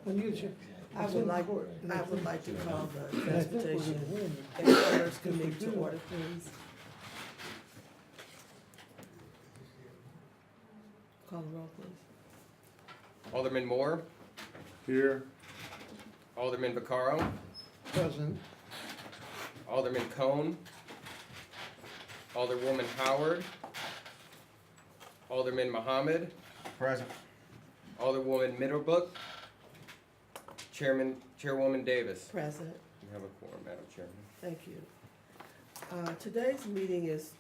When you get I would like to call the Transportation and Commerce Committee to order, please. Call the roll, please. Alderman Moore, Here. Alderman Vaccaro, Present. Alderman Cone, Alderwoman Howard, Alderman Muhammad, Present. Alderwoman Middlebrook, Chairwoman Davis. Present. You have a quorum, Madam Chairman. Thank you. Today's meeting is,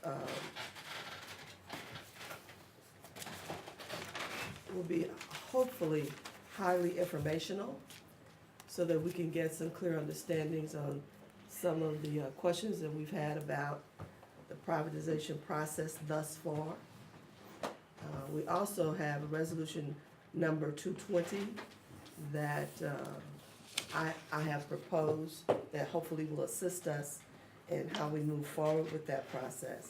will be hopefully highly informational so that we can get some clear understandings on some of the questions that we've had about the privatization process thus far. We also have a resolution number 220 that I have proposed that hopefully will assist us in how we move forward with that process.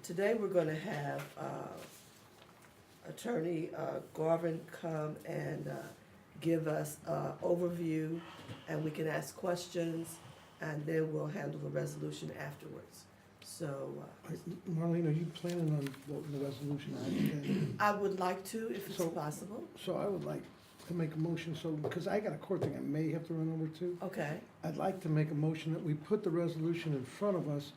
Today, we're gonna have Attorney Garvin come and give us an overview, and we can ask questions, and then we'll handle the resolution afterwards. So, Marlene, are you planning on voting the resolution out again? I would like to, if it's So- possible. So I would like to make a motion, so, because I got a court thing I may have to run over to. Okay, I'd like to make a motion that we put the resolution in front of us,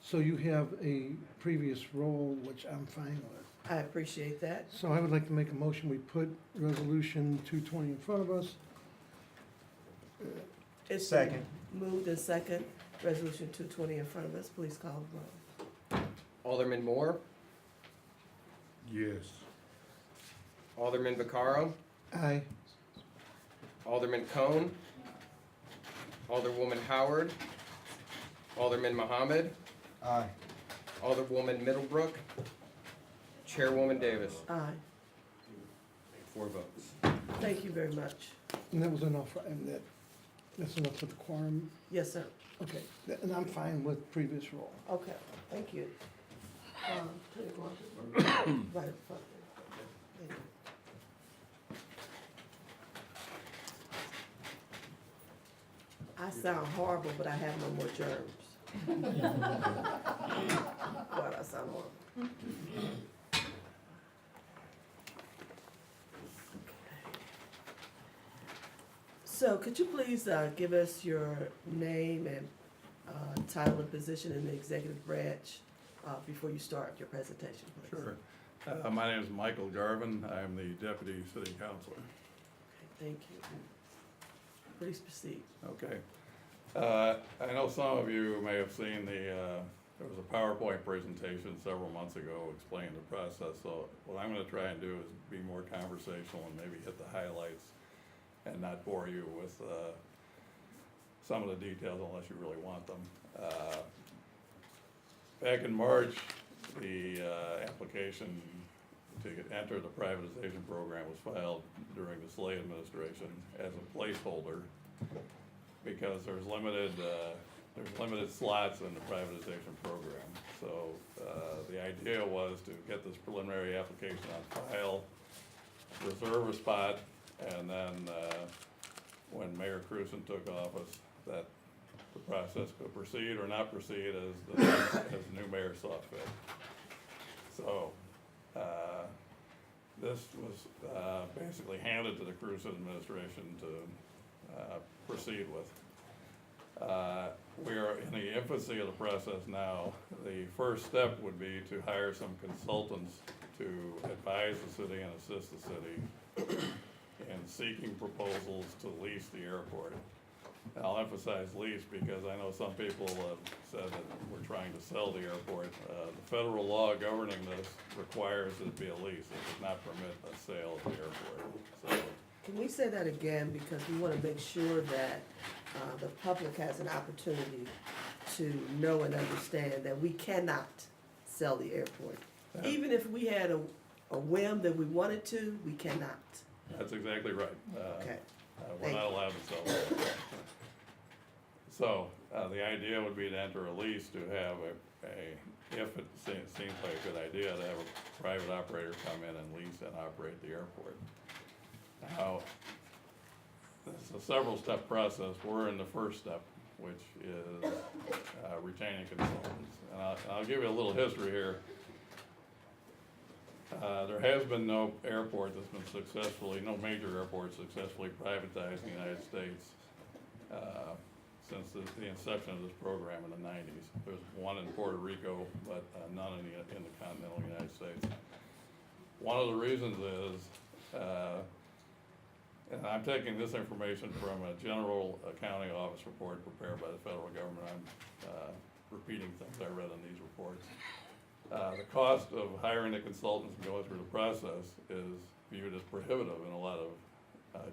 so you have a previous roll, which I'm fine with. I appreciate that. So I would like to make a motion, we put resolution 220 in front of us. It's Second. moved and second, resolution 220 in front of us. Please call the roll. Alderman Moore, Yes. Alderman Vaccaro, Aye. Alderman Cone, Alderwoman Howard, Alderman Muhammad, Aye. Alderwoman Middlebrook, Chairwoman Davis. Aye. 4 votes. Thank you very much. And that was enough, and that's enough for the quorum? Yes, sir. Okay, and I'm fine with previous roll. Okay, thank you. Attorney Garvin, right up front there. Thank you. I sound horrible, but I have no more germs. God, I sound horrible. So could you please give us your name and title and position in the executive branch before you start your presentation, please? Sure. My name is Michael Garvin. I'm the Deputy City Councilor. Okay, thank you. Please proceed. Okay. I know some of you may have seen there was a PowerPoint presentation several months ago explaining the process. So what I'm gonna try and do is be more conversational and maybe hit the highlights and not bore you with some of the details unless you really want them. Back in March, the application to enter the privatization program was filed during the Slay administration as a placeholder because there's limited slots in the privatization program. So the idea was to get this preliminary application on file, reserve a spot, and then when Mayor Cruzen took office, that the process could proceed or not proceed as the new mayor saw fit. So this was basically handed to the Cruzen administration to proceed with. We are in the infancy of the process now. The first step would be to hire some consultants to advise the city and assist the city in seeking proposals to lease the airport. And I'll emphasize lease because I know some people have said that we're trying to sell the airport. The federal law governing this requires it to be a lease. It does not permit a sale of the airport. So, Can we say that again, because we want to make sure that the public has an opportunity to know and understand that we cannot sell the airport. Even if we had a whim that we wanted to, we cannot. that's exactly right. Okay. We're not allowed to sell it. So, the idea would be to enter a lease to have if it seems like a good idea, to have a private operator come in and lease and operate the airport. Now, it's a several-step process. We're in the first step, which is retaining consultants. And I'll give you a little history here. There has been no airport that's been no major airport successfully privatized in the United States since the inception of this program in the 90s. There's one in Puerto Rico, but none in the continental United States. One of the reasons is, and I'm taking this information from a general accounting office report prepared by the federal government. I'm repeating things I read in these reports. The cost of hiring the consultants and going through the process is viewed as prohibitive in a lot of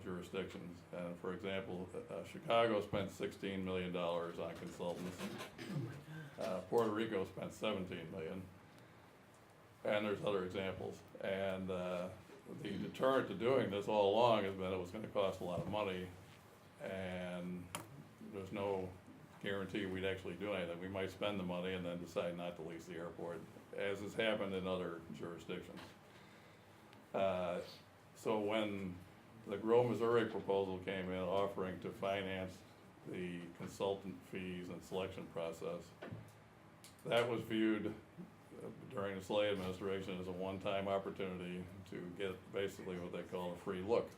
jurisdictions. And for example, Chicago spent $16 million on consultants. Puerto Rico spent $17 million. And there's other examples. And the deterrent to doing this all along has been it was going to cost a lot of money, and there's no guarantee we'd actually do anything. We might spend the money and then decide not to lease the airport, as has happened in other jurisdictions. So when the Grow Missouri proposal came in offering to finance the consultant fees and selection process, that was viewed during the Slay administration as a one-time opportunity to get basically what they call a free look.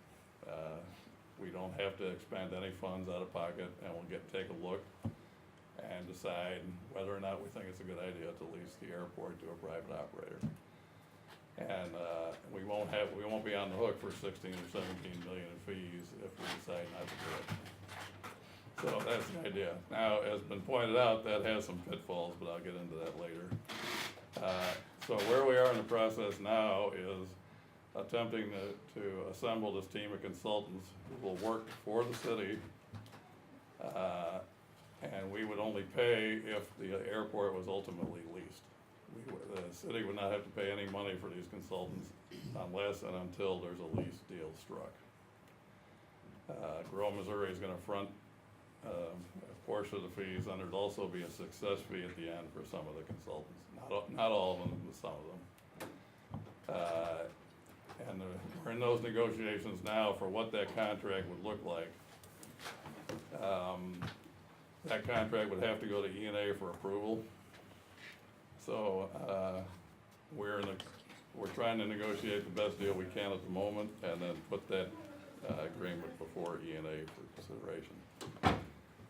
We don't have to expend any funds out of pocket, and we'll take a look and decide whether or not we think it's a good idea to lease the airport to a private operator. And we won't be on the hook for 16 or 17 million in fees if we decide not to do it. So that's the idea. Now, as been pointed out, that has some pitfalls, but I'll get into that later. So where we are in the process now is attempting to assemble this team of consultants who will work for the city, and we would only pay if the airport was ultimately leased. The city would not have to pay any money for these consultants unless and until there's a lease deal struck. Grow Missouri is going to front a portion of the fees, and there'd also be a success fee at the end for some of the consultants. Not all of them, but some of them. And we're in those negotiations now for what that contract would look like. That contract would have to go to E&A for approval. So we're trying to negotiate the best deal we can at the moment, and then put that agreement before E&A for consideration.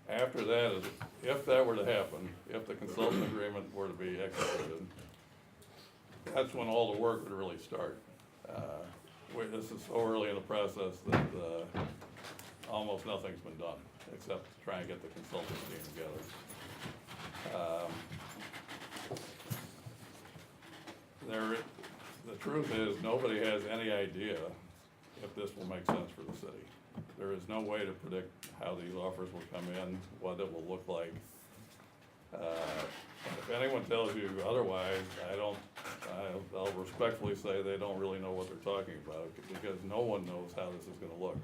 After that, if that were to happen, if the consultant agreement were to be executed, that's when all the work would really start. This is so early in the process that almost nothing's been done, except to try and get the consulting team together. The truth is, nobody has any idea if this will make sense for the city. There is no way to predict how these offers will come in, what it will look like. If anyone tells you otherwise, I'll respectfully say they don't really know what they're talking about, because no one knows how this is gonna look.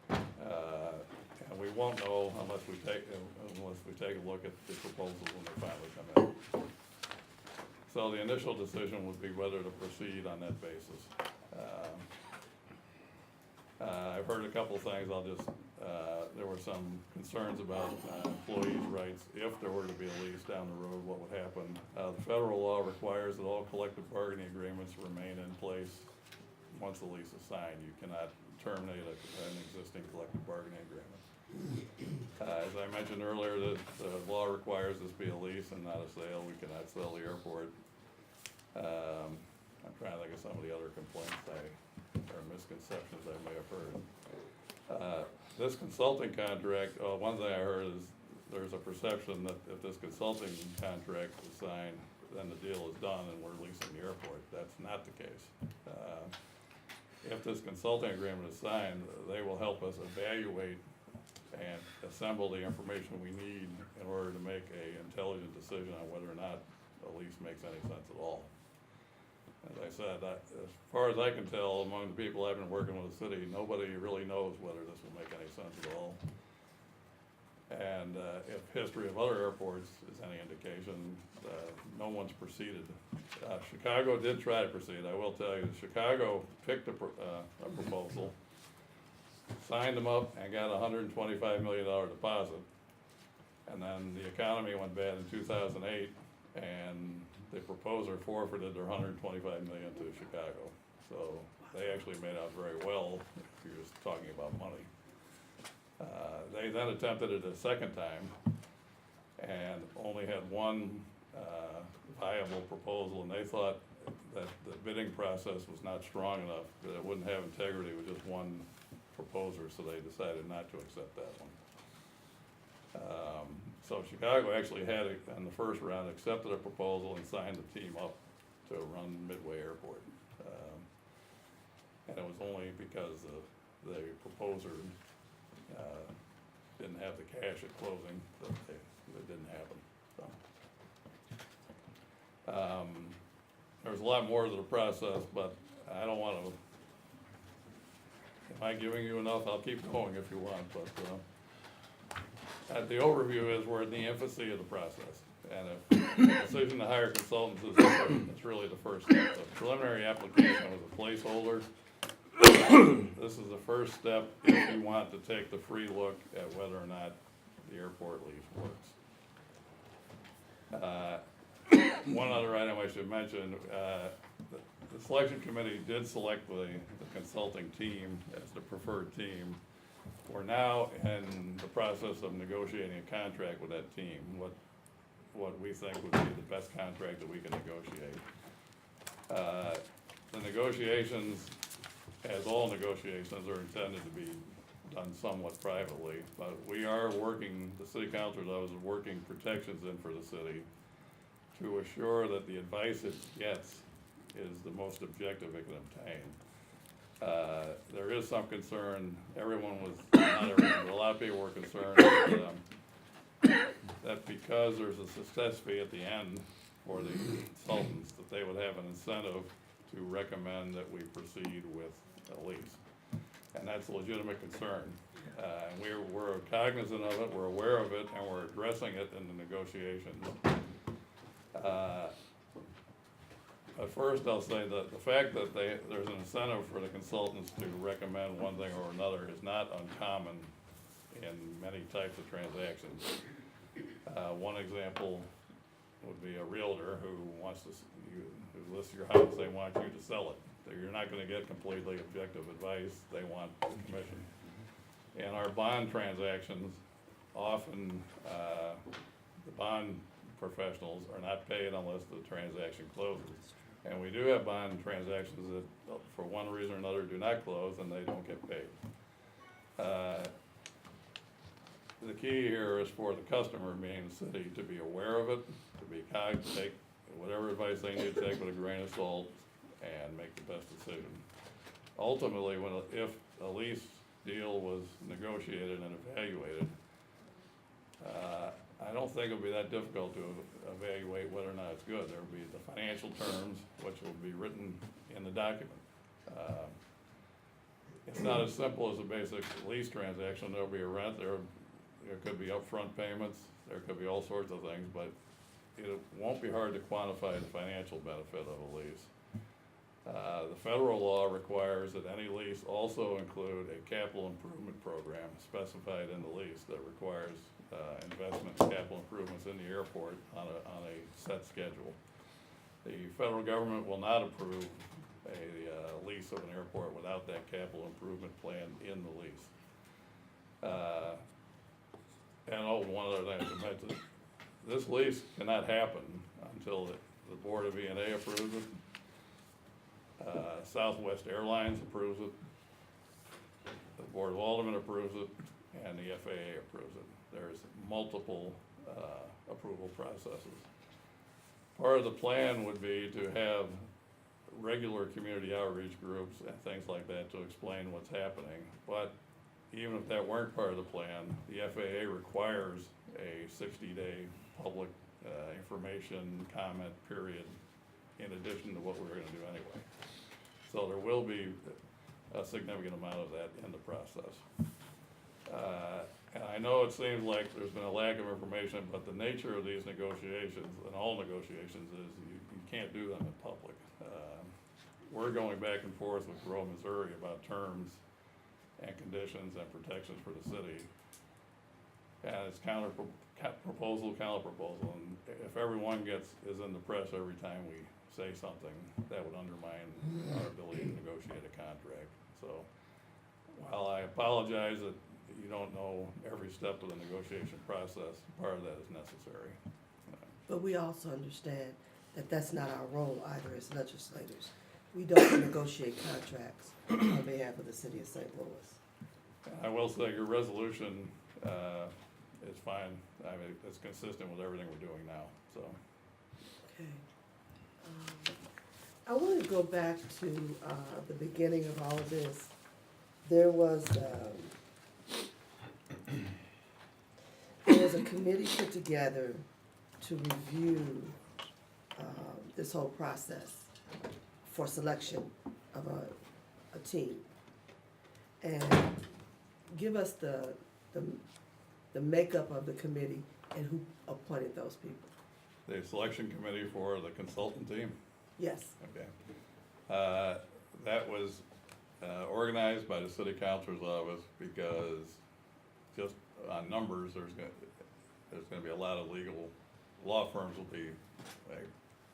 And we won't know unless we take a look at the proposals when they finally come in. So the initial decision would be whether to proceed on that basis. I've heard a couple of things. There were some concerns about employees' rights. If there were to be a lease down the road, what would happen? The federal law requires that all collective bargaining agreements remain in place once the lease is signed. You cannot terminate an existing collective bargaining agreement. As I mentioned earlier, the law requires this be a lease and not a sale. We cannot sell the airport. I'm trying to think of some of the other complaints or misconceptions I may have heard. This consulting contract, one thing I heard is there's a perception that if this consulting contract is signed, then the deal is done and we're leasing the airport. That's not the case. If this consulting agreement is signed, they will help us evaluate and assemble the information we need in order to make an intelligent decision on whether or not a lease makes any sense at all. As I said, as far as I can tell, among the people I've been working with the city, nobody really knows whether this will make any sense at all. And if history of other airports is any indication, no one's proceeded. Chicago did try to proceed. I will tell you, Chicago picked a proposal. signed them up and got $125 million deposit. And then the economy went bad in 2008, and the proposer forfeited their $125 million to Chicago. So they actually made out very well if you're just talking about money. They then attempted it a second time and only had one viable proposal, and they thought that the bidding process was not strong enough, that it wouldn't have integrity with just one proposer, so they decided not to accept that one. So Chicago actually had, in the first round, accepted a proposal and signed the team up to run Midway Airport. And it was only because the proposer didn't have the cash at closing that it didn't happen. So, there's a lot more to the process, but I don't want to. Am I giving you enough? I'll keep going if you want, but the overview is we're in the infancy of the process. And if the decision to hire consultants is it's really the first step. The preliminary application was a placeholder. This is the first step if you want to take the free look at whether or not the airport lease works. One other item I should mention, the selection committee did select the consulting team as the preferred team. We're now in the process of negotiating a contract with that team, what we think would be the best contract that we can negotiate. The negotiations, as all negotiations, are intended to be done somewhat privately, but we are working, the city council's office is working protections in for the city to assure that the advice it gets is the most objective it can obtain. There is some concern, not everyone, but a lot of people were concerned that because there's a success fee at the end for the consultants, that they would have an incentive to recommend that we proceed with a lease. And that's a legitimate concern. And we're cognizant of it, we're aware of it, and we're addressing it in the negotiations. But first, I'll say that the fact that there's an incentive for the consultants to recommend one thing or another is not uncommon in many types of transactions. One example would be a realtor who who lists your house, they want you to sell it. You're not gonna get completely objective advice, they want commission. In our bond transactions, often, the bond professionals are not paid unless the transaction closes. And we do have bond transactions that, for one reason or another, do not close, and they don't get paid. The key here is for the customer, meaning the city, to be aware of it, to be take whatever advice they need to take with a grain of salt, and make the best decision. Ultimately, if a lease deal was negotiated and evaluated, I don't think it'll be that difficult to evaluate whether or not it's good. There'll be the financial terms, which will be written in the document. It's not as simple as a basic lease transaction. There'll be a rent, there could be upfront payments, there could be all sorts of things, but it won't be hard to quantify the financial benefit of a lease. The federal law requires that any lease also include a capital improvement program specified in the lease that requires investment in capital improvements in the airport on a set schedule. The federal government will not approve a lease of an airport without that capital improvement plan in the lease. One other thing I should mention, this lease cannot happen until the Board of E&A approves it. Southwest Airlines approves it, the Board of Aldermen approves it, and the FAA approves it. There's multiple approval processes. Part of the plan would be to have regular community outreach groups and things like that to explain what's happening. But even if that weren't part of the plan, the FAA requires a 60-day public information comment period in addition to what we're gonna do anyway. So there will be a significant amount of that in the process. And I know it seems like there's been a lack of information, but the nature of these negotiations, and all negotiations, is you can't do them in public. We're going back and forth with Rural Missouri about terms and conditions and protections for the city. And it's proposal, and if everyone is in the press every time we say something, that would undermine our ability to negotiate a contract. So, while I apologize that you don't know every step of the negotiation process, part of that is necessary. But we also understand that that's not our role either as legislators. We don't negotiate contracts on behalf of the city of St. Louis. I will say your resolution, is fine. I mean, it's consistent with everything we're doing now, so. Okay. I want to go back to the beginning of all of this. There was a committee put together to review this whole process for selection of a team. And give us the makeup of the committee and who appointed those people. The selection committee for the consultant team, Yes. okay. That was organized by the city councilor's office because just on numbers, there's gonna be a lot of law firms will be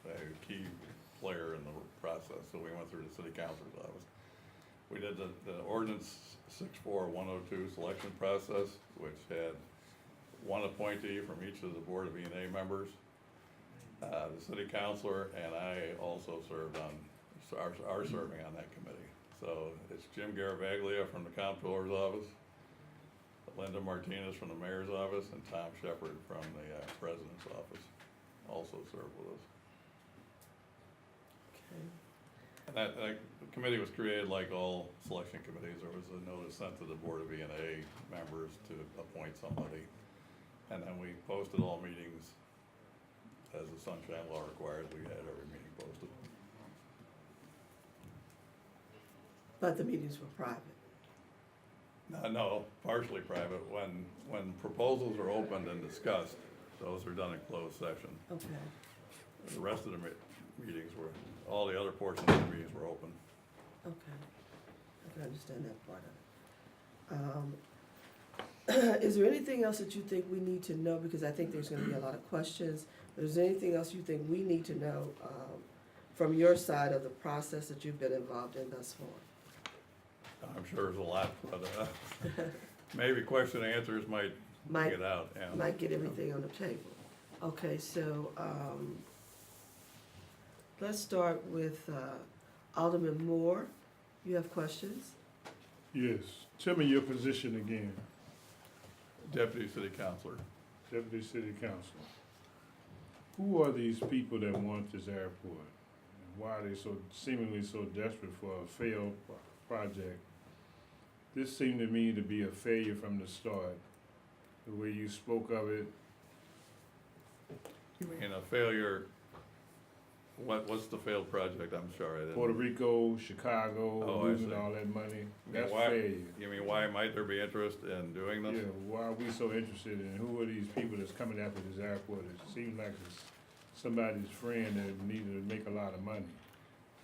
a key player in the process, so we went through the city councilor's office. We did the ordinance 64102 selection process, which had one appointee from each of the Board of E&A members. The city councilor and I also are serving on that committee. So it's Jim Garavaglia from the comptroller's office, Linda Martinez from the mayor's office, and Tom Shepard from the president's office also serve with us. Okay. And that the committee was created like all selection committees. There was a notice sent to the Board of E&A members to appoint somebody. And then we posted all meetings as the sunshine law required. We had every meeting posted. But the meetings were private. No, partially private. When proposals are opened and discussed, those are done in closed session. Okay. The rest of the meetings were, all the other portions of the meetings were open. Okay. I can understand that part of it. Is there anything else that you think we need to know? Because I think there's gonna be a lot of questions. But is there anything else you think we need to know from your side of the process that you've been involved in thus far? I'm sure there's a lot, but maybe question and answers might get out. Yeah. Might get everything on the table. Okay, so let's start with Alderman Moore. You have questions? Yes. Tell me your position again, Deputy City Councilor. Deputy City Council. Who are these people that want this airport? And why are they so seemingly so desperate for a failed project? This seemed to me to be a failure from the start. The way you spoke of it, You mean a failure? What's the failed project? I'm sorry. I didn't- Puerto Rico, Chicago, Oh, I losing see. all that money, mean, that's why- failure. You mean, why might there be interest in doing Yeah, this? why are we so interested in, who are these people that's coming after this airport? It seems like it's somebody's friend that needed to make a lot of money.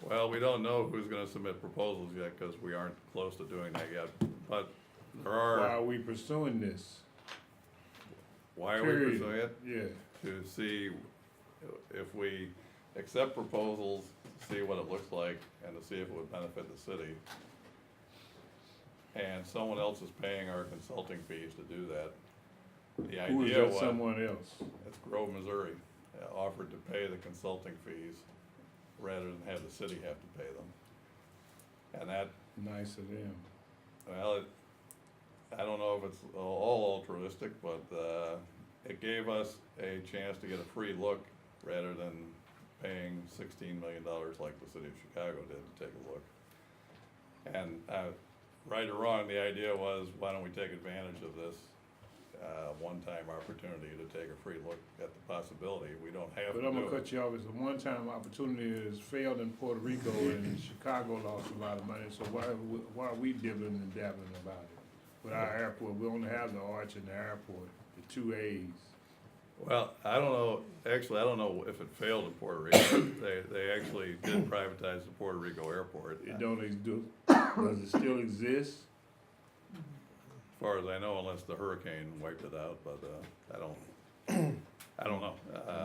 Well, we don't know who's gonna submit proposals yet, because we aren't close to doing that yet. But there Why are, are we pursuing this? why are we Period. pursuing it? Yeah, To see if we accept proposals, see what it looks like, and to see if it would benefit the city. And someone else is paying our consulting fees to do that. The who is idea that was, someone else? it's Grove, Missouri, offered to pay the consulting fees rather than have the city have to pay them. And that, Nice of them. well, I don't know if it's all altruistic, but it gave us a chance to get a free look rather than paying $16 million like the city of Chicago did to take a look. And right or wrong, the idea was, why don't we take advantage of this one-time opportunity to take a free look at the possibility? We don't have to But I'm do gonna it. cut you off, it's a one-time opportunity, it's failed in Puerto Rico and Chicago lost a lot of money, so why are we dibbling and dabbling about it? With our airport, we only have the arch and the airport, the two A's. Well, I don't know, actually, I don't know if it failed in Puerto Rico. They actually did privatize the Puerto Rico airport. It don't does it still exist? far as I know, unless the hurricane wiped it out, but, I don't, I don't know.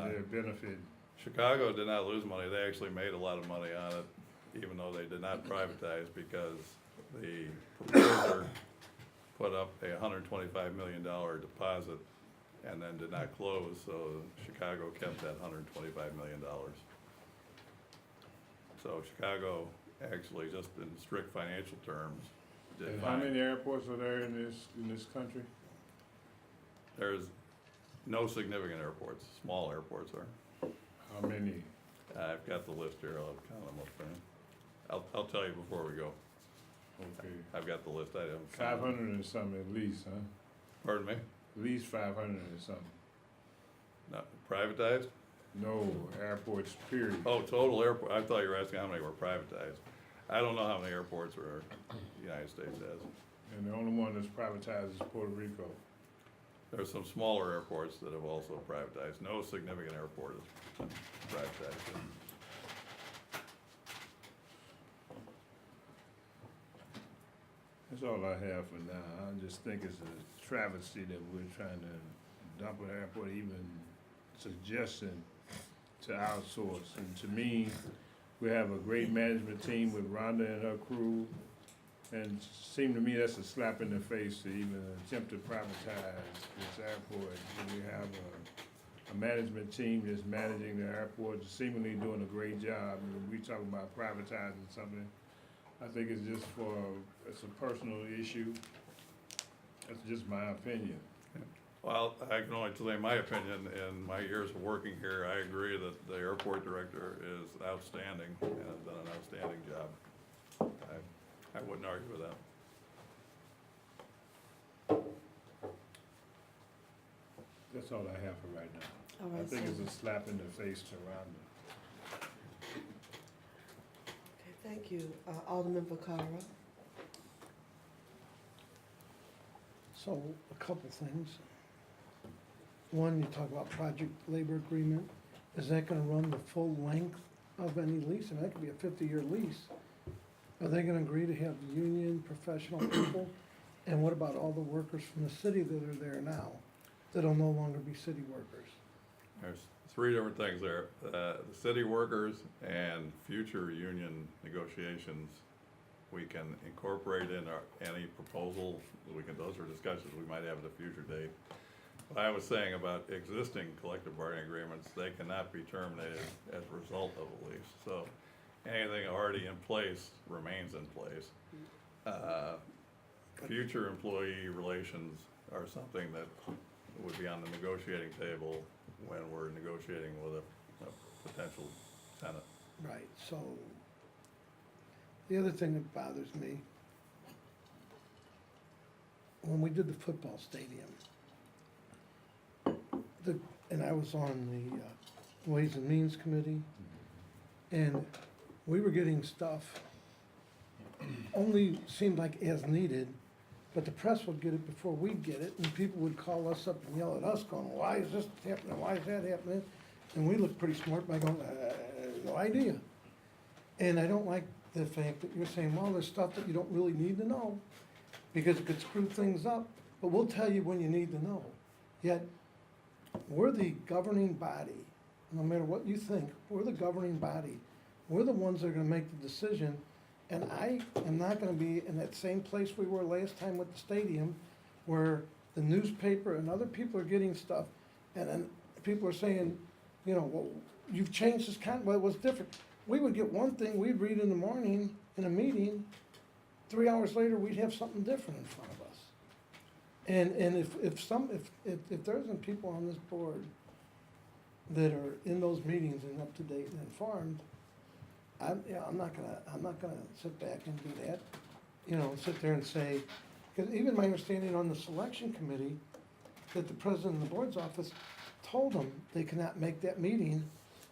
Their benefit, Chicago did not lose money, they actually made a lot of money on it, even though they did not privatize, because the proposer put up a $125 million deposit and then did not close, so Chicago kept that $125 million. So Chicago actually, just in strict financial terms, did and how fine. many airports are there in this country? There's no significant airports, small airports are. How many? I've got the list here, I'll count them up there. I'll tell you before we go. Okay, I've got the list, I haven't. 500 or something at least, huh? Pardon me? At least 500 or something. Not privatized? No, airports, period. Oh, total airport, I thought you were asking how many were privatized. I don't know how many airports the United States has. And the only one that's privatized is Puerto Rico. There's some smaller airports that have also privatized. No significant airport is privatized. That's all I have for now. I just think it's a travesty that we're trying to dump an airport, even suggesting to outsource. And to me, we have a great management team with Rhonda and her crew. And it seemed to me that's a slap in the face to even attempt to privatize this airport. And we have a management team that's managing the airport, seemingly doing a great job. And we talk about privatizing something. I think it's just it's a personal issue. That's just my opinion. Well, I can only tell you my opinion. In my years of working here, I agree that the airport director is outstanding and has done an outstanding job. I wouldn't argue with that. That's all I have for right now. All I right, think so, it's a slap in the face to Rhonda. okay, thank you. Alderman Vacara. So, a couple things. One, you talk about project labor agreement. Is that gonna run the full length of any lease? And that could be a 50-year lease. Are they gonna agree to have union, professional people? And what about all the workers from the city that are there now, that'll no longer be city workers? There's three different things there. The city workers and future union negotiations, we can incorporate in any proposal. Those are discussions we might have at a future date. What I was saying about existing collective bargaining agreements, they cannot be terminated as a result of a lease. So anything already in place remains in place. Future employee relations are something that would be on the negotiating table when we're negotiating with a potential tenant. Right, so, the other thing that bothers me, when we did the football stadium, and I was on the Ways and Means Committee, and we were getting stuff, only seemed like as needed, but the press would get it before we'd get it, and people would call us up and yell at us, going, why is this happening, why is that happening? And we looked pretty smart by going, no idea. And I don't like the fact that you're saying, well, there's stuff that you don't really need to know, because it could screw things up, but we'll tell you when you need to know. Yet, we're the governing body, no matter what you think, we're the governing body. We're the ones that are gonna make the decision, and I am not gonna be in that same place we were last time with the stadium, where the newspaper and other people are getting stuff, and then people are saying, you know, well, you've changed this well, it was different. We would get one thing, we'd read in the morning in a meeting, 3 hours later, we'd have something different in front of us. And if there isn't people on this board that are in those meetings and up to date and informed, I'm not gonna sit back and do that, you know, sit there and say, because even my understanding on the selection committee, that the president of the board's office told them they cannot make that meeting,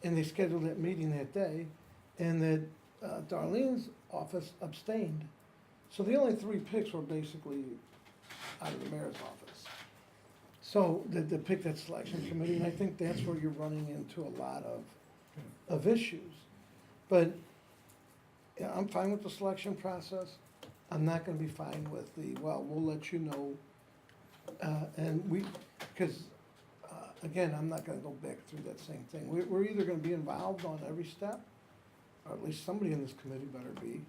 and they scheduled that meeting that day, and that Darlene's office abstained. So the only 3 picks were basically out of the mayor's office. So they picked that selection committee, and I think that's where you're running into a lot of issues. But, I'm fine with the selection process. I'm not gonna be fine with we'll let you know And we, because, again, I'm not gonna go back through that same thing. We're either gonna be involved on every step, or at least somebody in this committee better be,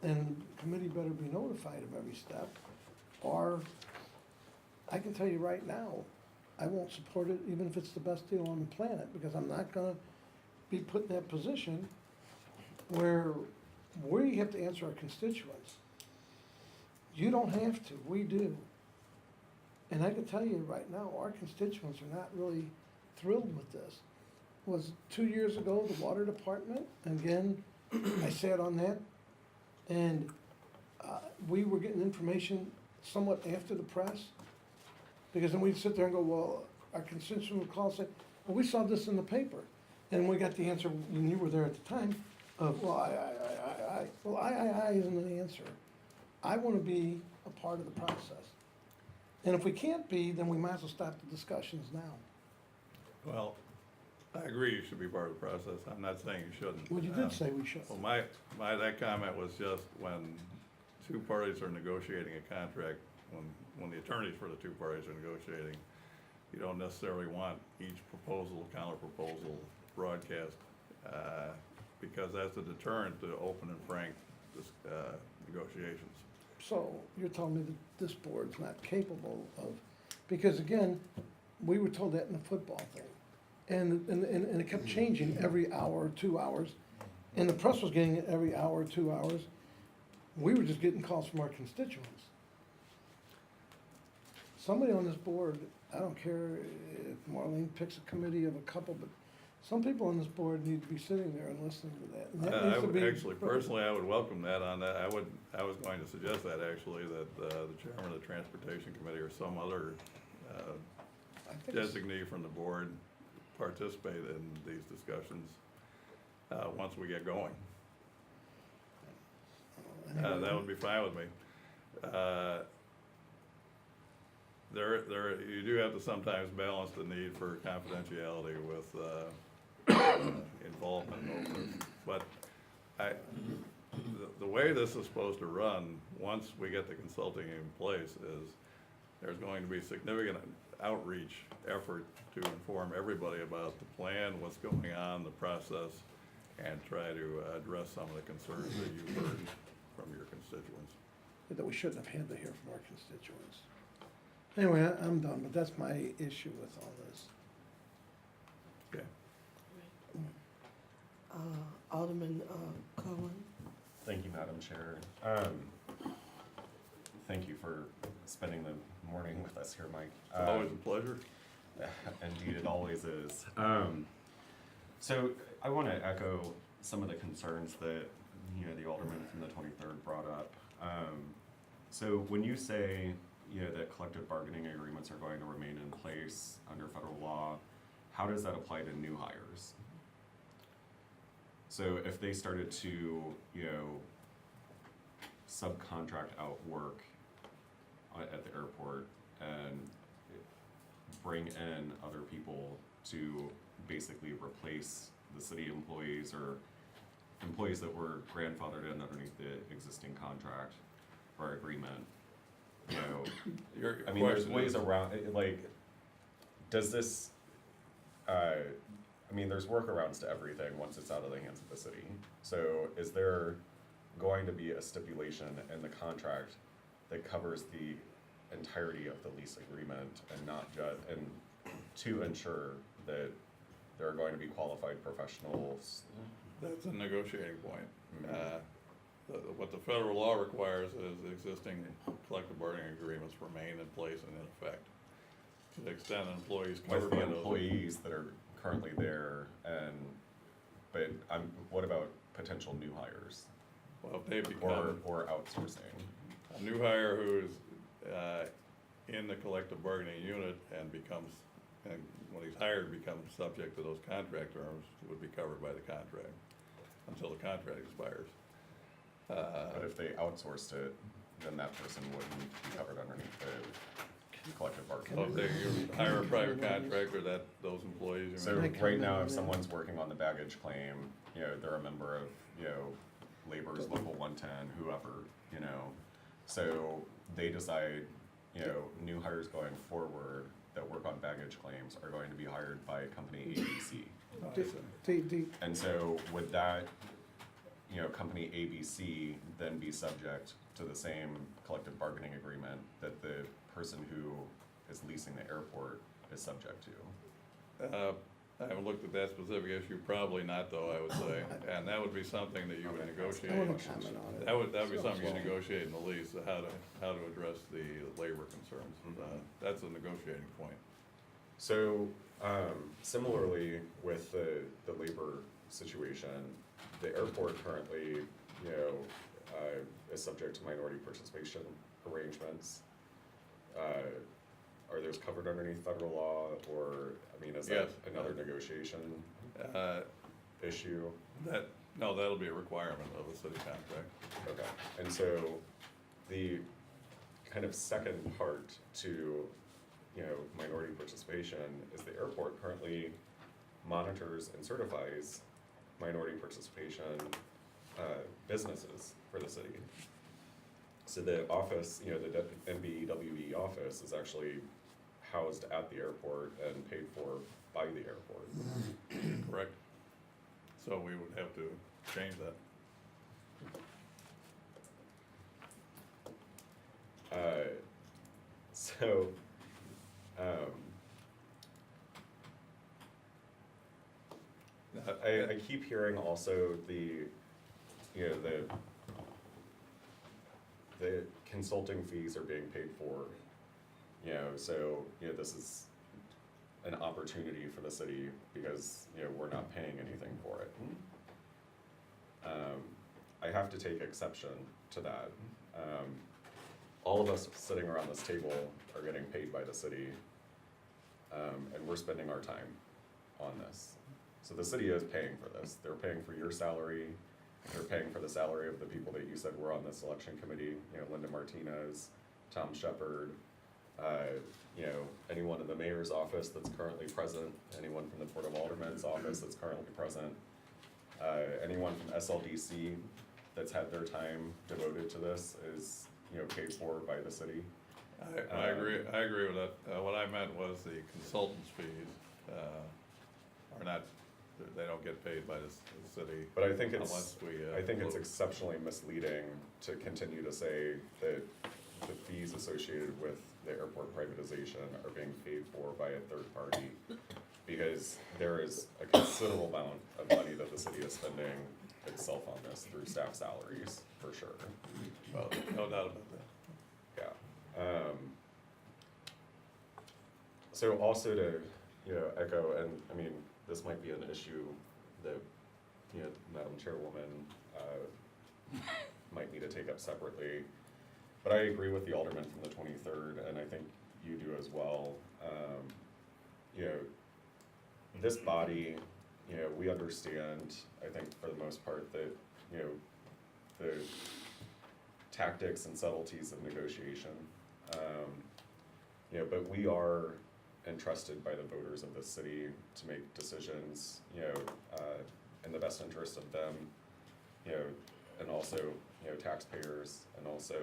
and the committee better be notified of every step, or I can tell you right now, I won't support it even if it's the best deal on the planet, because I'm not gonna be put in that position where we have to answer our constituents. You don't have to, we do. And I can tell you right now, our constituents are not really thrilled with this. Was 2 years ago, the water department, again, I sat on that, and we were getting information somewhat after the press, because then we'd sit there and go, well, our constituents would call and say, well, we saw this in the paper. And we got the answer, and you were there at the time, of, well, I isn't an answer. I wanna be a part of the process. And if we can't be, then we might as well stop the discussions now. Well, I agree you should be part of the process. I'm not saying you shouldn't. Well, you did say we should. Well, that comment was just when two parties are negotiating a contract, when the attorneys for the two parties are negotiating, you don't necessarily want each proposal, counter proposal broadcast, because that's a deterrent to open and frank negotiations. So you're telling me that this board's not capable of, because again, we were told that in the football thing. And it kept changing every hour, 2 hours, and the press was getting it every hour, 2 hours. We were just getting calls from our constituents. Somebody on this board, I don't care if Marlene picks a committee of a couple, but some people on this board need to be sitting there and listening to that. And that I needs to would be- actually, personally, I would welcome that on that. I was going to suggest that actually, that the chairman of the transportation committee or some other I think it's- designee from the board participate in these discussions, once we get going. That would be fine with me. You do have to sometimes balance the need for confidentiality with involvement in openness. But the way this is supposed to run, once we get the consulting in place, is there's going to be significant outreach effort to inform everybody about the plan, what's going on, the process, and try to address some of the concerns that you've heard from your constituents. That we shouldn't have had to hear from our constituents. Anyway, I'm done, but that's my issue with all this. Okay. Alderman Cohen? Thank you, Madam Chair. Thank you for spending the morning with us here, Mike. It's always a pleasure. Indeed, it always is. So I want to echo some of the concerns that, the alderman from the 23rd brought up. So when you say, that collective bargaining agreements are going to remain in place under federal law, how does that apply to new hires? So if they started to, subcontract out work at the airport and bring in other people to basically replace the city employees or employees that were grandfathered in underneath the existing contract or agreement, Your I mean, there's question ways is- around, does this, there's workarounds to everything once it's out of the hands of the city. So is there going to be a stipulation in the contract that covers the entirety of the lease agreement and not just, and to ensure that there are going to be qualified professionals? That's a negotiating point. What the federal law requires is the existing collective bargaining agreements remain in place and in effect. To the extent that employees covered With by the those. employees that are currently there but what about potential new hires Well, if they become or outsourcing? a new hire who's in the collective bargaining unit and when he's hired, becomes subject to those contract terms, would be covered by the contract until the contract expires. But if they outsourced it, then that person wouldn't be covered underneath the collective So bargaining. if they hire a private contractor, those employees. So Can I right now, comment on if that? someone's working on the baggage claim, they're a member of, Labor's Local 110, whoever, so they decide new hires going forward that work on baggage claims are going to be hired by company ABC. And so would that, company ABC then be subject to the same collective bargaining agreement that the person who is leasing the airport is subject to? I haven't looked at that specific issue, probably not though, I would say, and that would be something that you would negotiate. I want to comment on it. That would be something you negotiate in the lease, how to address the labor concerns. That's a negotiating point. So, similarly with the labor situation, the airport currently, is subject to minority participation arrangements. Are those covered underneath federal law, or, is that Yes. another negotiation issue? No, that'll be a requirement of the city contract. Okay, and so the kind of second part to, minority participation is the airport currently monitors and certifies minority participation businesses for the city. So the office, the NBEWE office is actually housed at the airport and paid for by the airport. Correct. So we would have to change that. So, I keep hearing also the consulting fees are being paid for, so, this is an opportunity for the city because, we're not paying anything for it. I have to take exception to that. All of us sitting around this table are getting paid by the city, and we're spending our time on this. So the city is paying for this. They're paying for your salary. They're paying for the salary of the people that you said were on the selection committee, Linda Martinez, Tom Shepard, anyone in the mayor's office that's currently present, anyone from the Board of Aldermen's office that's currently present, anyone from SLDC that's had their time devoted to this is, paid for by the city. I agree with that. What I meant was the consultants' fees are not, they don't get paid by the city. But I think it's, unless we, I think it's vote. exceptionally misleading to continue to say that the fees associated with the airport privatization are being paid for by a third party, because there is a considerable amount of money that the city is spending itself on this through staff salaries, for sure. Well, no doubt about that. Yeah. So also to, echo, and this might be an issue that, Madam Chairwoman, might need to take up separately. But I agree with the alderman from the 23rd, and I think you do as well. This body, we understand, I think for the most part, that, the tactics and subtleties of negotiation. But we are entrusted by the voters of this city to make decisions, in the best interest of them, and also, taxpayers, and also,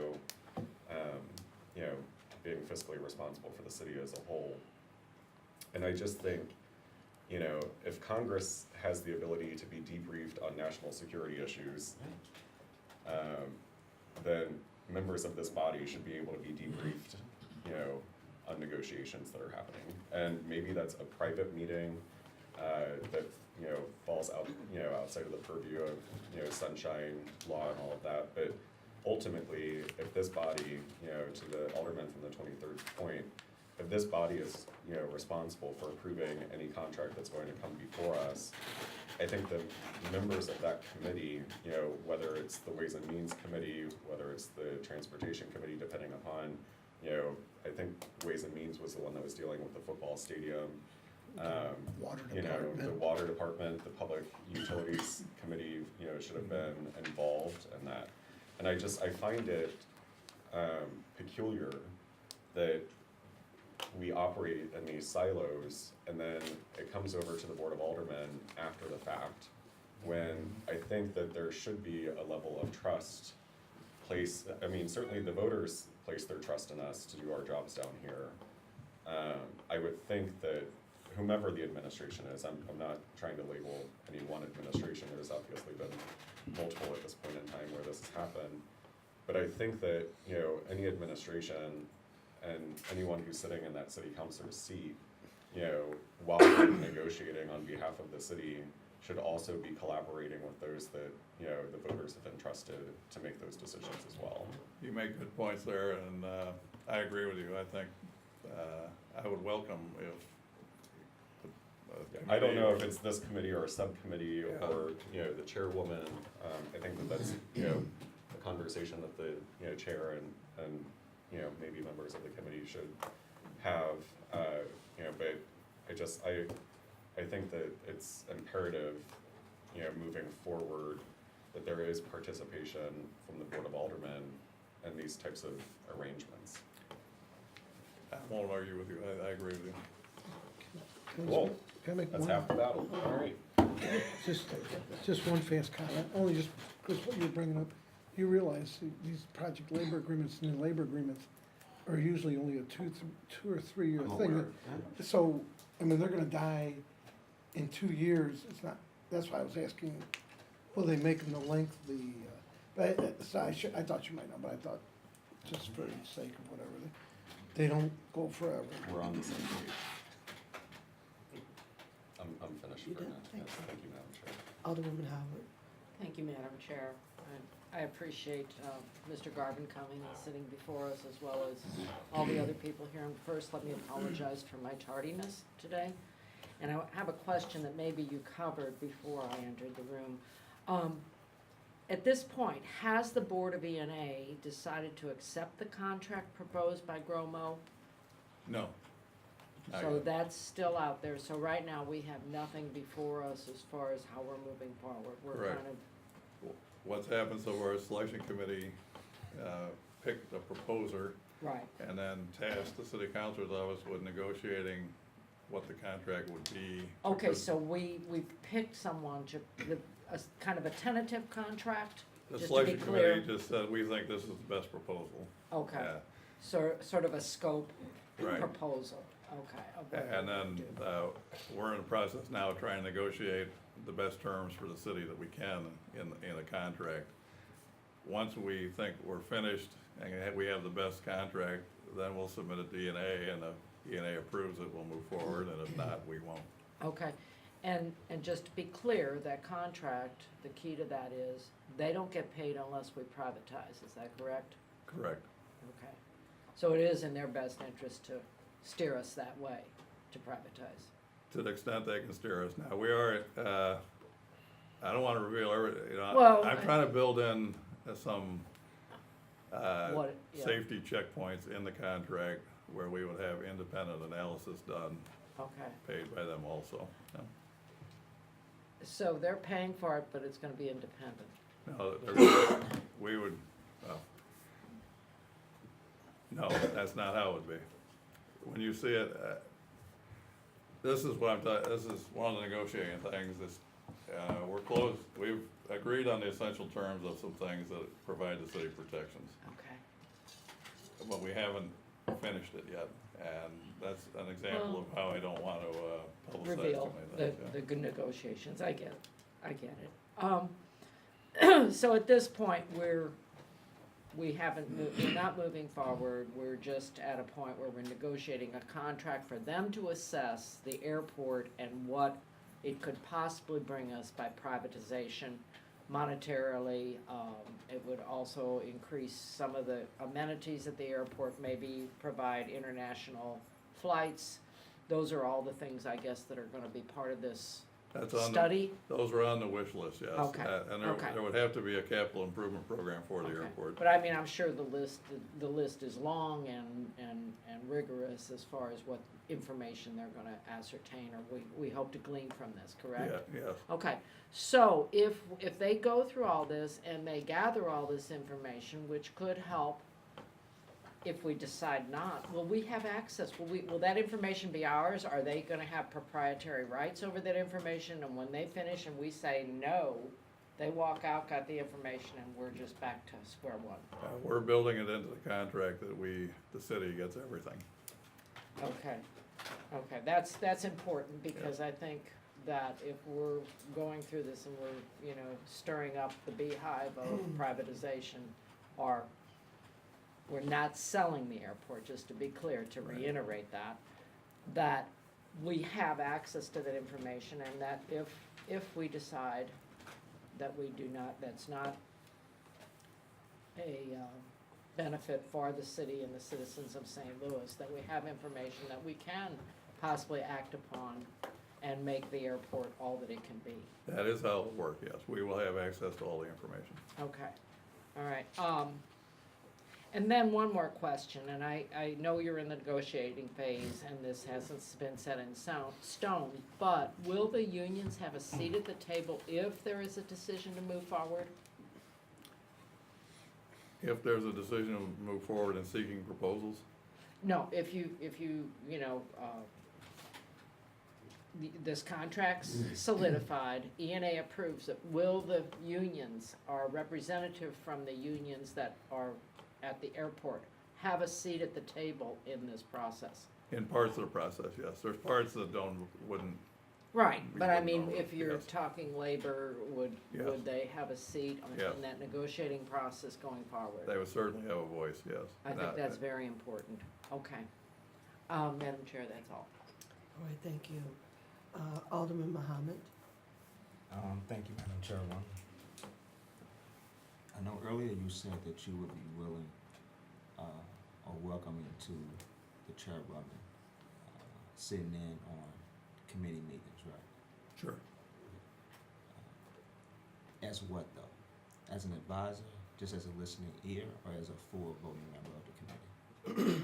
being fiscally responsible for the city as a whole. And I just think, if Congress has the ability to be debriefed on national security issues, then members of this body should be able to be debriefed, on negotiations that are happening. And maybe that's a private meeting, that, falls out, outside of the purview of, sunshine law and all of that. But ultimately, if this body, to the alderman from the 23rd point, if this body is, responsible for approving any contract that's going to come before us, I think the members of that committee, whether it's the Ways and Means Committee, whether it's the Transportation Committee, depending upon, I think Ways and Means was the one that was dealing with the football stadium. Water The department. Water Department, the Public Utilities Committee, should have been involved in that. And I find it peculiar that we operate in these silos, and then it comes over to the Board of Aldermen after the fact, when I think that there should be a level of trust placed. Certainly the voters place their trust in us to do our jobs down here. I would think that whomever the administration is, I'm not trying to label any one administration, there's obviously been multiple at this point in time where this has happened. But I think that, you know, any administration and anyone who's sitting in that city councilor's seat, you know, while they're negotiating on behalf of the city, should also be collaborating with those that, you know, the voters have entrusted to make those decisions as well. You make good points there, and I agree with you. I think I would welcome if. I don't know if it's this committee or a subcommittee or, you know, the chairwoman. I think that that's, you know, a conversation that the, you know, chair and, you know, maybe members of the committee should have, you know, but I think that it's imperative, you know, moving forward, that there is participation from the Board of Aldermen in these types of arrangements. I won't argue with you. I agree with you. Cool. Can I make That's one? half the battle. All right. Just one fast comment, only just because what you're bringing up, you realize these project labor agreements and the labor agreements are usually only a two or 3 year I'm thing. aware. So, I mean, they're gonna die in 2 years, it's not, that's why I was asking, will they make them the length of the, but, so I thought you might know, but I thought, just for the sake of whatever, they don't go forever. We're on the same page. I'm finished You for now. done? Yes, Thanks. thank you, Madam Chair. Alderwoman Howard. Thank you, Madam Chair. I appreciate Mr. Garvin coming and sitting before us, as well as all the other people here. And first, let me apologize for my tardiness today. And I have a question that maybe you covered before I entered the room. At this point, has the Board of E&A decided to accept the contract proposed by Gromo? No. Not So yet. that's still out there. So right now, we have nothing before us as far as how we're moving forward. We're Correct. kind of What's happened so far, selection committee picked a proposer right. and then tasked the city councilor's office with negotiating what the contract would be. Okay, so we picked someone to, kind of a tentative contract, The just to be selection clear. committee just said, we think this is the best proposal. Okay, Yeah. so, sort of a scope Right. proposal, okay. of what And we then would do. we're in the process now of trying to negotiate the best terms for the city that we can in a contract. Once we think we're finished and we have the best contract, then we'll submit it to E&A, and if E&A approves it, we'll move forward, and if not, we won't. Okay, and just to be clear, that contract, the key to that is, they don't get paid unless we privatize, is that correct? Correct. Okay, so it is in their best interest to steer us that way, to privatize. To the extent they can steer us. Now, we are, I don't wanna reveal every, Well, I'm trying to build in some, What- yeah. safety checkpoints in the contract where we would have independent analysis done, Okay, paid by them also. Yeah. so they're paying for it, but it's gonna be independent. No, we would, well, no, that's not how it would be. When you see it, this is what this is one of the negotiating things, is, we're close, we've agreed on the essential terms of some things that provide the city protections, Okay, but we haven't finished it yet, and that's an example of how I don't want to publicize too reveal many things. the good negotiations, I get it. So at this point, we're not moving forward, we're just at a point where we're negotiating a contract for them to assess the airport and what it could possibly bring us by privatization monetarily. It would also increase some of the amenities at the airport, maybe provide international flights. Those are all the things, I guess, that are gonna be part of this That's on the- study. Those are on the wish list, yes. Okay, And okay. there would have to be a capital improvement program for the Okay. airport. But I mean, I'm sure the list is long and rigorous as far as what information they're gonna ascertain, or we hope to glean from this, correct? Yeah, yes. Okay, so if they go through all this and they gather all this information, which could help if we decide not, will we have access? Will that information be ours? Are they gonna have proprietary rights over that information? And when they finish and we say no, They walk out, got the information, and we're just back to square one. We're building it into the contract that the city gets everything. Okay, okay, that's important, because I think that if we're going through this and we're, you know, stirring up the beehive of privatization, or we're not selling the airport, just to be clear, to reiterate that we have access to that information, and that if we decide that we do not, that's not a benefit for the city and the citizens of St. Louis, that we have information that we can possibly act upon and make the airport all that it can be. That is how it works, yes. We will have access to all the information. Okay, all right. And then one more question, and I know you're in the negotiating phase, and this hasn't been set in stone, but will the unions have a seat at the table if there is a decision to move forward? If there's a decision to move forward in seeking proposals, No, if you, you know, this contract's solidified, ENA approves it, will the unions, or representative from the unions that are at the airport, have a seat at the table in this process? in parts of the process, yes. There's parts that wouldn't. Right, We but I wouldn't mean, know, if you're yes. talking labor, would Yes. they have a seat Yes. in that negotiating process going forward? They would certainly have a voice, yes. I think that's very important, okay. Madam Chair, that's all. All right, thank you. Alderman Muhammad? Thank you, Madam Chairwoman. I know earlier you said that you would be willing, or welcoming to the chairwoman, sitting in on committee meetings, right? Sure. As what though? As an advisor, just as a listening ear, or as a full voting member of the committee?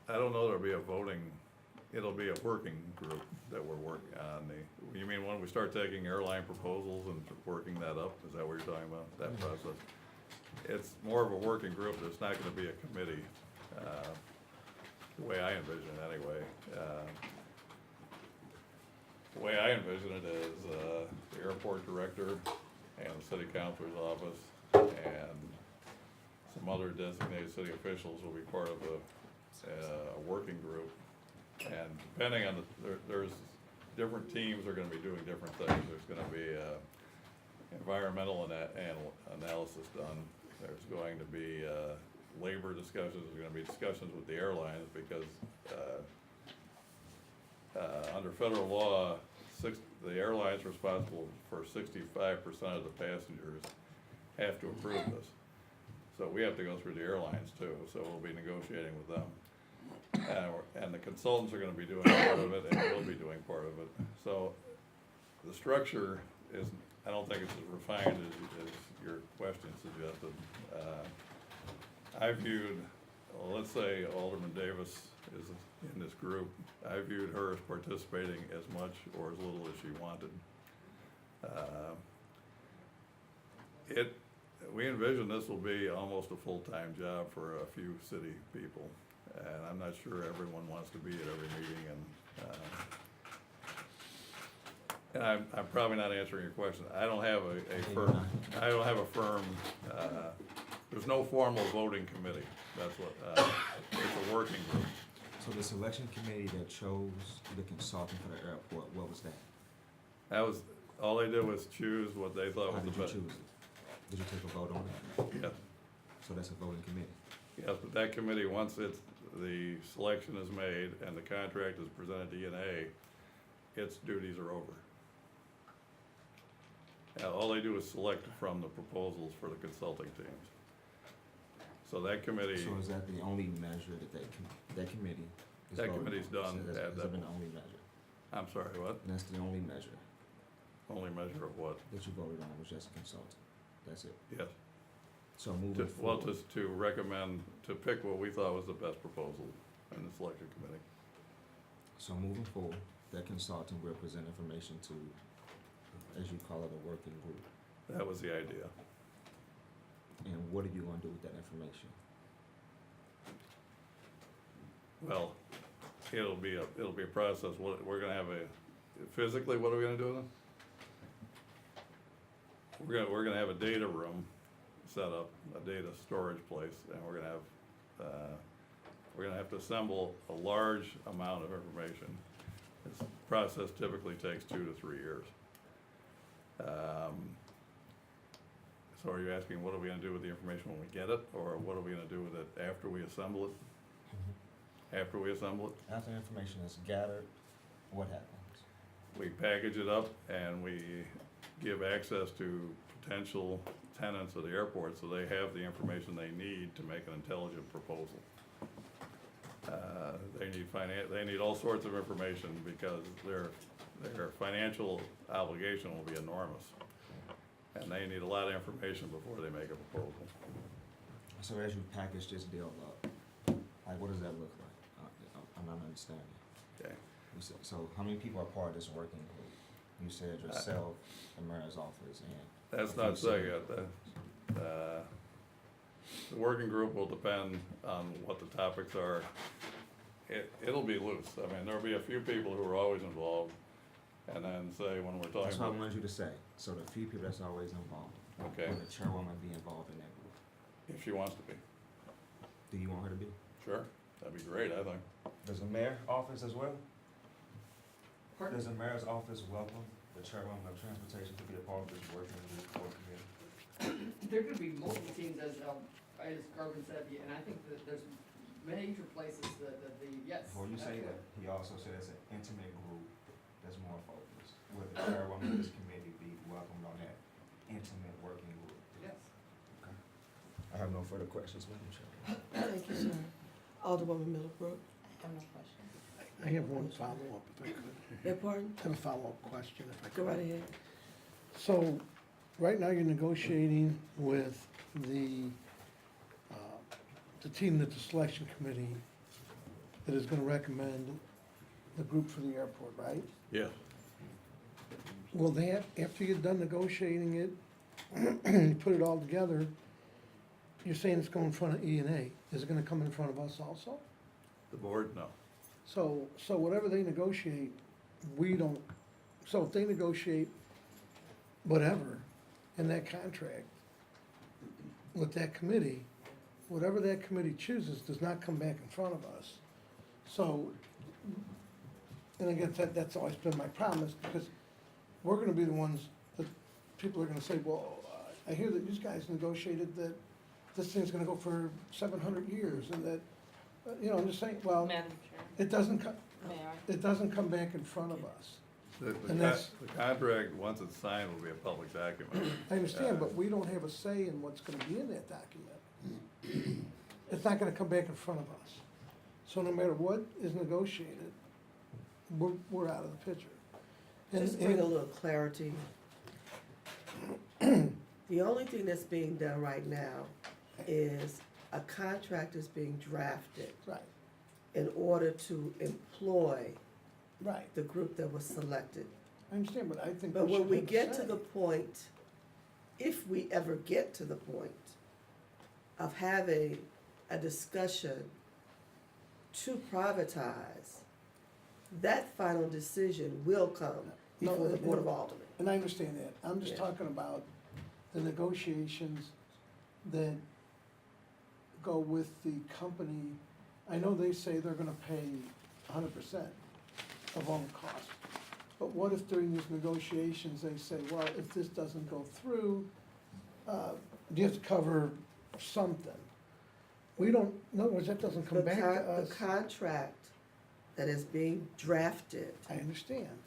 I don't know there'll be a voting, it'll be a working group that we're working on. You mean when we start taking airline proposals and working that up? Is that what you're talking about, that process? It's more of a working group, there's not gonna be a committee, the way I envision it anyway. The way I envision it is, the airport director and the city councilor's office and some other designated city officials will be part of a working group. And depending on there's different teams are gonna be doing different things. There's gonna be, environmental analysis done. There's going to be, labor discussions, there's gonna be discussions with the airlines because, under federal law, the airline's responsible for 65% of the passengers have to approve this. So we have to go through the airlines too, so we'll be negotiating with them. And the consultants are gonna be doing part of it, and we'll be doing part of it. So the structure is, I don't think it's as refined as your question suggested. I viewed, well, let's say Alderman Davis is in this group, I viewed her as participating as much or as little as she wanted. We envision this will be almost a full-time job for a few city people, and I'm not sure everyone wants to be at every meeting, and I'm probably not answering your question. I don't have a firm, there's no formal voting committee. That's what, it's a working group. So the selection committee that chose the consultant for the airport, what was that? That was, all they did was choose what they thought How was the did you best. choose it? Did you take a vote on that? Yes, So that's a voting committee. yes, but that committee, once the selection is made and the contract is presented to ENA, its duties are over. All they do is select from the proposals for the consulting teams. So that committee, So is that the only measure that committee is That voting committee's on? done So at that's that been point. the only measure? I'm sorry, what? And that's the only measure Only measure of what? that you voted on was just a consultant? That's it? Yes. So moving Well, forward, just to recommend, to pick what we thought was the best proposal in the selection committee. so moving forward, that consultant will present information to, as you call it, a working group. That was the idea. And what are you gonna do with that information? Well, it'll be a process. We're gonna have physically, what are we gonna do with it? we're gonna have a data room set up, a data storage place, and we're gonna have to assemble a large amount of information. This process typically takes 2 to 3 years. So are you asking what are we gonna do with the information when we get it, or what are we gonna do with it after we assemble it? After we assemble it? After information is gathered, what happens? We package it up and we give access to potential tenants of the airport so they have the information they need to make an intelligent proposal. They need all sorts of information because their financial obligation will be enormous. And they need a lot of information before they make a proposal. So as you package this deal up, like what does that look like? I'm not understanding. Okay. You said, so how many people are part of this working group? You said yourself, the mayor's office, and. That's not said yet. The working group will depend on what the topics are. It'll be loose. I mean, there'll be a few people who are always involved. And then say, when we're talking That's what I about, wanted you to say. So the few people that's always involved. okay, Will the chairwoman be involved in that group? if she wants to be, Do you want her to be? sure, that'd be great, I think. Does the mayor office as well? Does the mayor's office welcome the chairwoman of transportation to be a part of this working group or committee? There could be multiple teams, as Garvin said, and I think that there's major places that yes. Before you say that, he also said it's an intimate group that's more focused. Will the chairwoman of this committee be welcomed on that intimate working group? Yes. I have no further questions, Madam Chair. Thank you, sir. Alderwoman Middlebrook. I have no question. I have one follow-up if I could. Beg pardon? I have a follow-up question if I could. Go right ahead. So, right now you're negotiating with the team that the selection committee that is gonna recommend the group for the airport, right? Yes. Will that, after you're done negotiating it, you put it all together, you're saying it's going in front of E&A, is it gonna come in front of us also? The board, no. So whatever they negotiate, we don't, so if they negotiate whatever in that contract with that committee, whatever that committee chooses does not come back in front of us. So, and again, that's always been my promise, because we're gonna be the ones that people are gonna say, well, I hear that these guys negotiated that this thing's gonna go for 700 years, and that, you know, I'm just saying, well, Madam Chair, it doesn't come, may I? it doesn't come back in front of us. The And that's- contract, once it's signed, will be a public document. I understand, but we don't have a say in what's gonna be in that document. It's not gonna come back in front of us. So no matter what is negotiated, we're out of the picture. And- Just bring a and- little clarity. The only thing that's being done right now is a contract is being drafted Right, in order to employ right, the group that was selected. I understand, but I think But we should when we have a get to say. the point, if we ever get to the point of having a discussion to privatize, that final decision will come No, before the and- Board of Aldermen. And I understand that, I'm just Yeah. talking about the negotiations that go with the company. I know they say they're gonna pay 100% of all the costs. But what if during these negotiations, they say, well, if this doesn't go through, you have to cover something? We don't, in other words, that doesn't come back to The us. contract that is being drafted, I understand.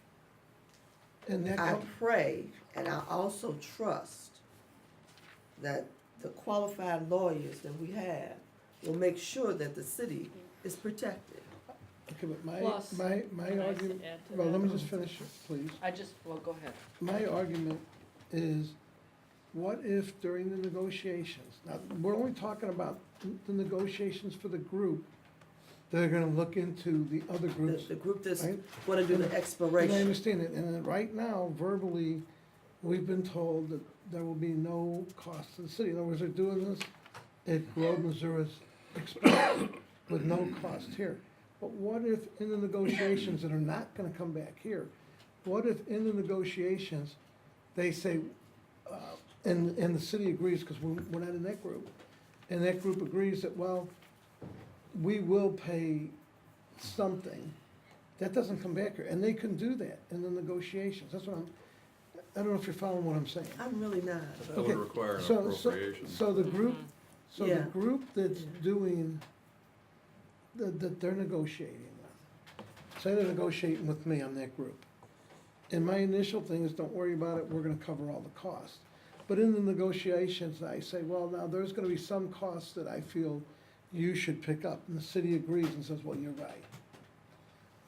And that, I pray and I also trust that the qualified lawyers that we have will make sure that the city is protected. okay, but Plus, my can I argument, add to well, let me that? just finish it, please. Well, go ahead. My argument is, what if during the negotiations, now, we're only talking about the negotiations for the group, they're gonna look into the other groups. The group that's Right. gonna do the And I exploration. understand it, and then right now, verbally, we've been told that there will be no cost to the city. In other words, they're doing this at Grove, Missouri's expense, with no cost here. But what if in the negotiations that are not gonna come back here, what if in the negotiations, they say, and the city agrees, because we're not in that group, and that group agrees that, well, we will pay something, that doesn't come back here, and they can do that in the negotiations, that's what I don't know if you're following what I'm saying. I'm really not. That would Okay, require an so- appropriation. So the group, so the Yeah. group that's Yeah. doing, that they're negotiating with, say they're negotiating with me on that group. And my initial thing is, don't worry about it, we're gonna cover all the costs. But in the negotiations, I say, well, now, there's gonna be some costs that I feel you should pick up, and the city agrees and says, well, you're right.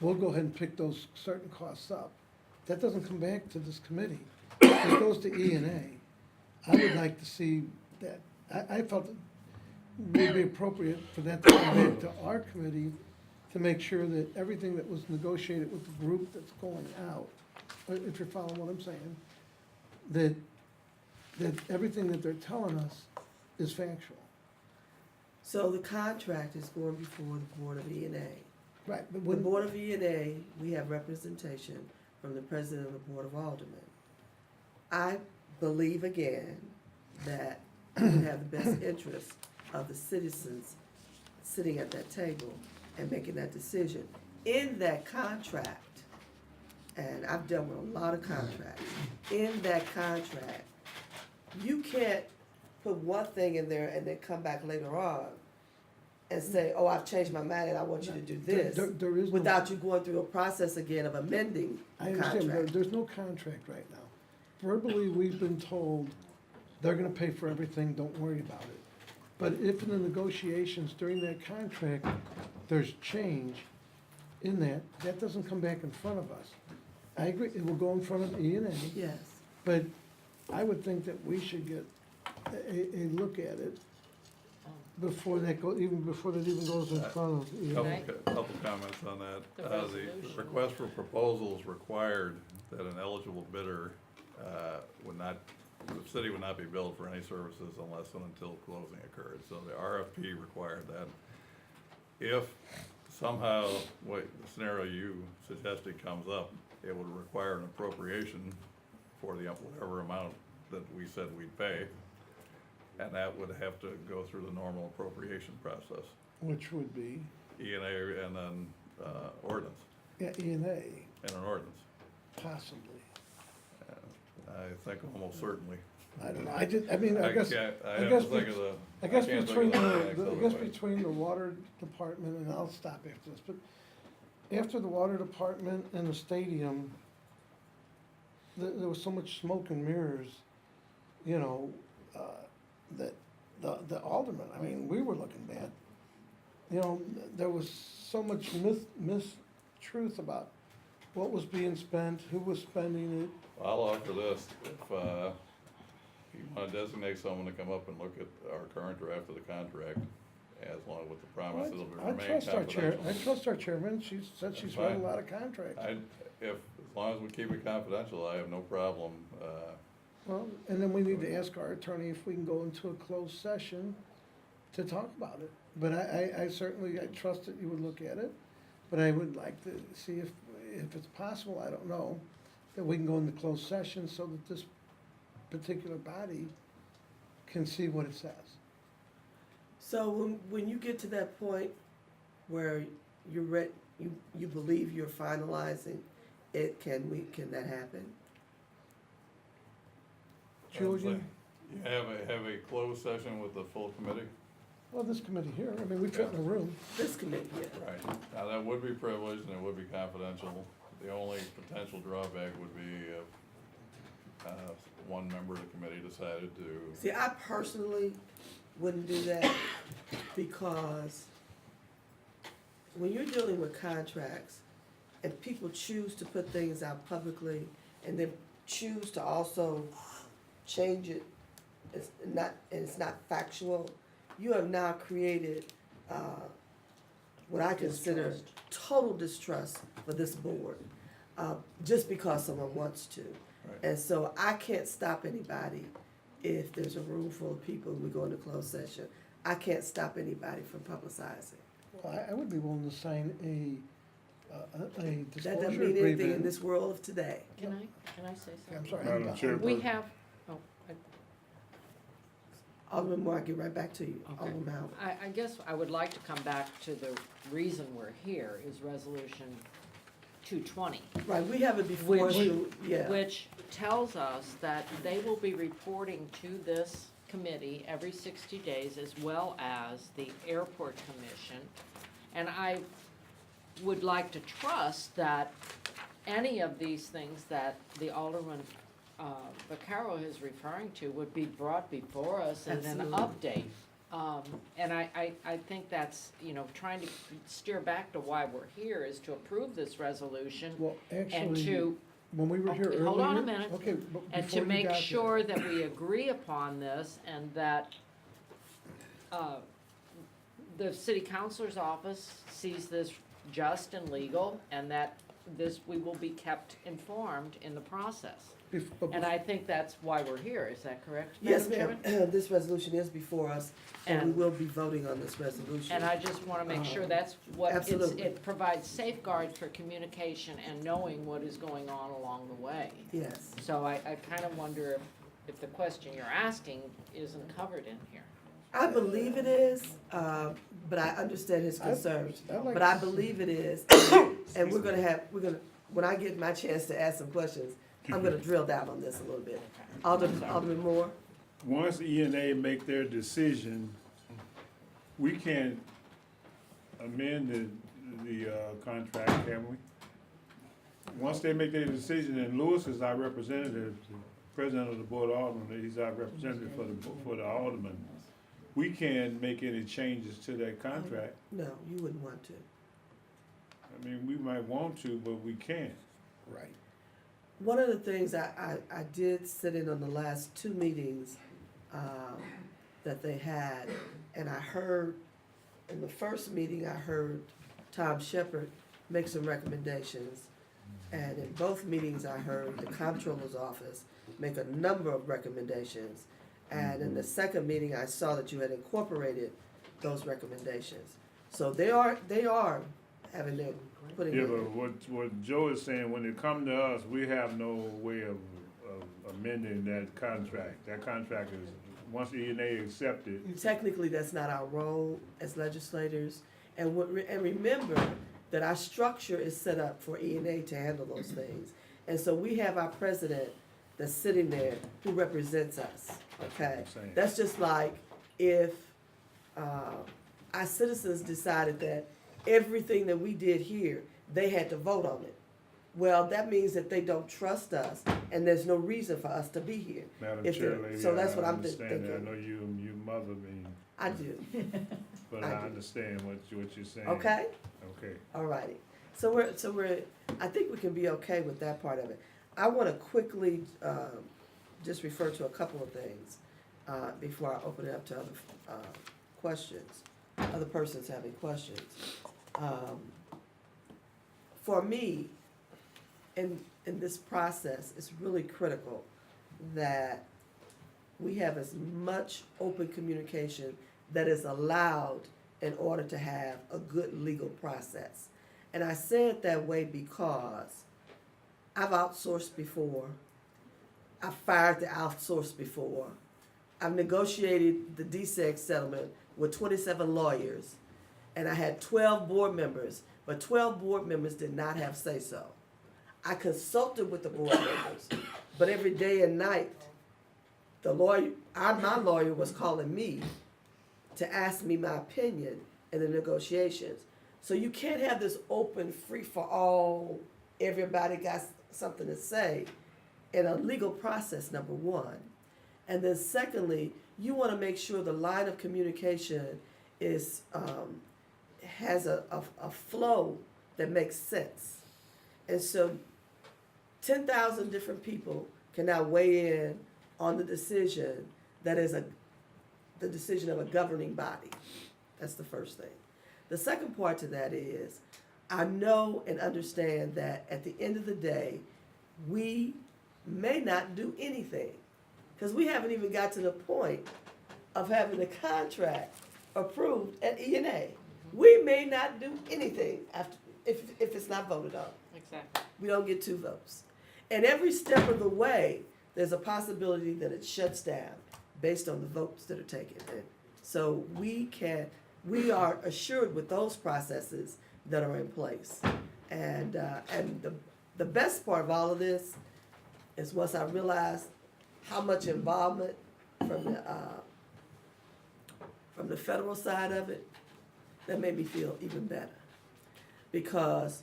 We'll go ahead and pick those certain costs up. That doesn't come back to this committee, it goes to E&A. I would like to see that, I felt it would be appropriate for that to come back to our committee to make sure that everything that was negotiated with the group that's going out, if you're following what I'm saying, that everything that they're telling us is factual. So the contract is going before the Board of E&A. Right, but The when, Board of E&A, we have representation from the President of the Board of Aldermen. I believe again that we have the best interest of the citizens sitting at that table and making that decision. In that contract, and I've dealt with a lot of contracts, in that contract, you can't put one thing in there and then come back later on and say, oh, I've changed my mind and I want you to do this, there is no. without you going through a process again of amending I the understand, contract. there's no contract right now. Verbally, we've been told they're gonna pay for everything, don't worry about it. But if in the negotiations during that contract, there's change in that, that doesn't come back in front of us. I agree, it will go in front of E&A, Yes. but I would think that we should get a look at it before that even before that even goes in front of E&A. Couple comments on that. The The resolution. request for proposals required that an eligible bidder the city would not be billed for any services unless and until closing occurred. So the RFP required that. If somehow, the scenario you suggested comes up, it would require an appropriation for the whatever amount that we said we'd pay. And that would have to go through the normal appropriation process, Which would be, E&A and then ordinance, yeah, E&A, and an ordinance. possibly. I think almost certainly. I don't know, I mean, I guess, can't, I I have guess to think bet- of the. I guess can't think between of the, next I other guess way. between the water department, and I'll stop after this, but after the water department and the stadium, there was so much smoke and mirrors, you know, that the aldermen, I mean, we were looking bad. You know, there was so much mistruth about what was being spent, who was spending it. I'll offer this, if you wanna designate someone to come up and look at our current draft of the contract, as long with the promise it'll I remain trust our chair, confidential. I trust our chairman, she said she's read a Fine. lot of contracts. As long as we keep it confidential, I have no problem, Well, and then we need to ask our attorney if we can go into a closed session to talk about it. But I certainly, I trust that you would look at it, but I would like to see if it's possible, I don't know, that we can go into closed session so that this particular body can see what it says. So when you get to that point where you believe you're finalizing it, can that happen? Julian, you have a closed session with the full committee? well, this committee here, I mean, we fit in a room. This committee, yeah. Right, now that would be privileged and it would be confidential. The only potential drawback would be if, one member of the committee decided to, See, I personally wouldn't do that because when you're dealing with contracts and people choose to put things out publicly and then choose to also change it, it's not factual, you have now created, what I consider Distrust. total distrust for this board, just because someone wants to. right, And so I can't stop anybody if there's a room full of people and we go into closed session. I can't stop anybody from publicizing. Well, I would be willing to sign a That disclosure doesn't mean anything in agreement. this world of today. Can I say something? I'm sorry. Madam Chair. We have, oh, I Alderman Moore, I'll get right back to you. Okay. Alderman Howard. I guess I would like to come back to the reason we're here is resolution 220. Right, we have it before us, Which- yeah. Which tells us that they will be reporting to this committee every 60 days as well as the airport commission. And I would like to trust that any of these things that the Alderman Vaccaro is referring to would be brought before us in an Absolutely. update. And I think that's, trying to steer back to why we're here is to approve this resolution Well, and actually, to, when we were here Okay, earlier. hold on a minute. Okay, but and before to you make got there- sure that we agree upon this and that the city councilor's office sees this just and legal and that we will be kept informed in the process. but And I think that's why we're here, is that correct, Yes, Madam ma'am, Chairman? this resolution is before us, and we And- will be voting on this resolution. And I just wanna make sure that's Absolutely. it provides safeguards for communication and knowing what is going on along the way. Yes, So I kinda wonder if the question you're asking isn't covered in here. I believe it is, but I understand his I- concerns. I'd like But to I see- believe it is, and we're gonna, when I get my chance to ask some questions, I'm gonna drill down on this a little bit. Alderman Moore? Once E&A make their decision, we can amend the contract, can we? Once they make their decision, and Lewis is our representative, the president of the board of aldermen, he's our representative for the aldermen. We can make any changes to that contract. No, you wouldn't want to. I mean, we might want to, but we can't. Right. One of the things I did sit in on the last two meetings that they had, and I heard, in the first meeting, I heard Tom Shepard make some recommendations. And in both meetings, I heard the comptroller's office make a number of recommendations. And in the second meeting, I saw that you had incorporated those recommendations. So they are having their, putting Yeah, it. but what Joe is saying, when it come to us, we have no way of amending that contract. That contract is, once E&A accept it, Technically, that's not our role as legislators. And remember that our structure is set up for E&A to handle those things. And so we have our president that's sitting there who represents us, okay? I'm saying. That's just like if our citizens decided that everything that we did here, they had to vote on it. Well, that means that they don't trust us, and there's no reason for us to be here. Madam If Chair, they're- lady, so that's I what I'm understand that. I thinking. know you mother me, I do, but I I do. understand what you're saying. okay? Okay. All righty. So we're, I think we can be okay with that part of it. I want to quickly just refer to a couple of things before I open it up to other questions, other persons having questions. For me, in this process, it's really critical that we have as much open communication that is allowed in order to have a good legal process. And I say it that way because I've outsourced before. I've fired the outsource before. I've negotiated the DSEG settlement with 27 lawyers, and I had 12 board members, but 12 board members did not have say-so. I consulted with the board members, but every day and night, my lawyer was calling me to ask me my opinion in the negotiations. So you can't have this open, free-for-all, everybody got something to say in a legal process, number one. And then secondly, you want to make sure the line of communication is has a flow that makes sense. And so 10,000 different people can now weigh in on the decision that is the decision of a governing body. That's the first thing. The second part to that is, I know and understand that at the end of the day, we may not do anything, because we haven't even got to the point of having the contract approved at E&A. We may not do anything after, if it's not voted on. Exactly. We don't get 2 votes. And every step of the way, there's a possibility that it shuts down based on the votes that are taken. And so we are assured with those processes that are in place. And the best part of all of this is once I realized how much involvement from the federal side of it, that made me feel even better. Because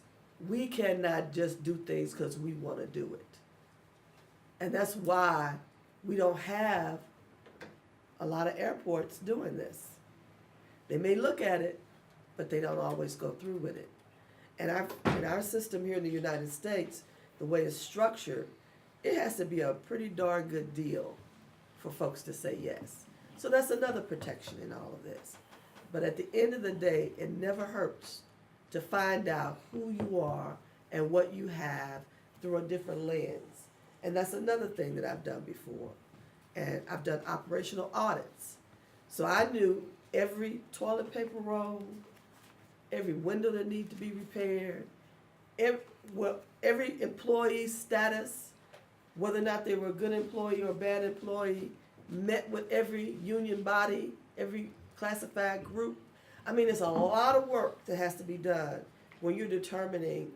we cannot just do things because we want to do it. And that's why we don't have a lot of airports doing this. They may look at it, but they don't always go through with it. And in our system here in the United States, the way it's structured, it has to be a pretty darn good deal for folks to say yes. So that's another protection in all of this. But at the end of the day, it never hurts to find out who you are and what you have through a different lens. And that's another thing that I've done before. And I've done operational audits. So I knew every toilet paper roll, every window that needed to be repaired, every employee's status, whether or not they were a good employee or a bad employee, met with every union body, every classified group. I mean, it's a lot of work that has to be done when you're determining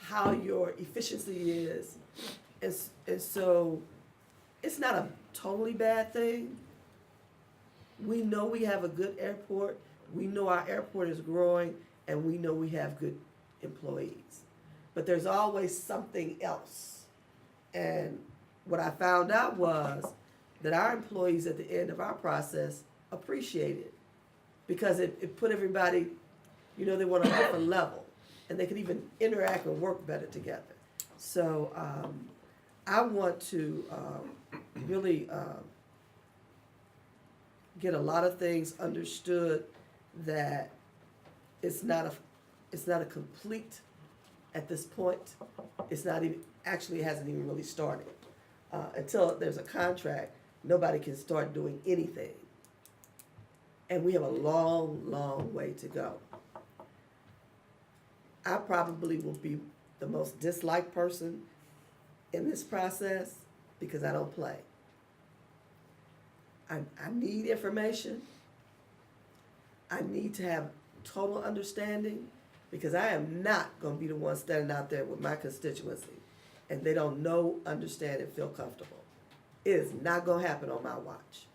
how your efficiency is. And so it's not a totally bad thing. We know we have a good airport. We know our airport is growing, and we know we have good employees. But there's always something else. And what I found out was that our employees at the end of our process appreciate it because it put everybody, they were on a different level, and they could even interact and work better together. So I want to really get a lot of things understood, that it's not a complete at this point. It's not even, actually, it hasn't even really started. Until there's a contract, nobody can start doing anything. And we have a long, long way to go. I probably will be the most disliked person in this process because I don't play. I need information. I need to have total understanding because I am not going to be the one standing out there with my constituency and they don't know, understand, and feel comfortable. It is not going to happen on my watch.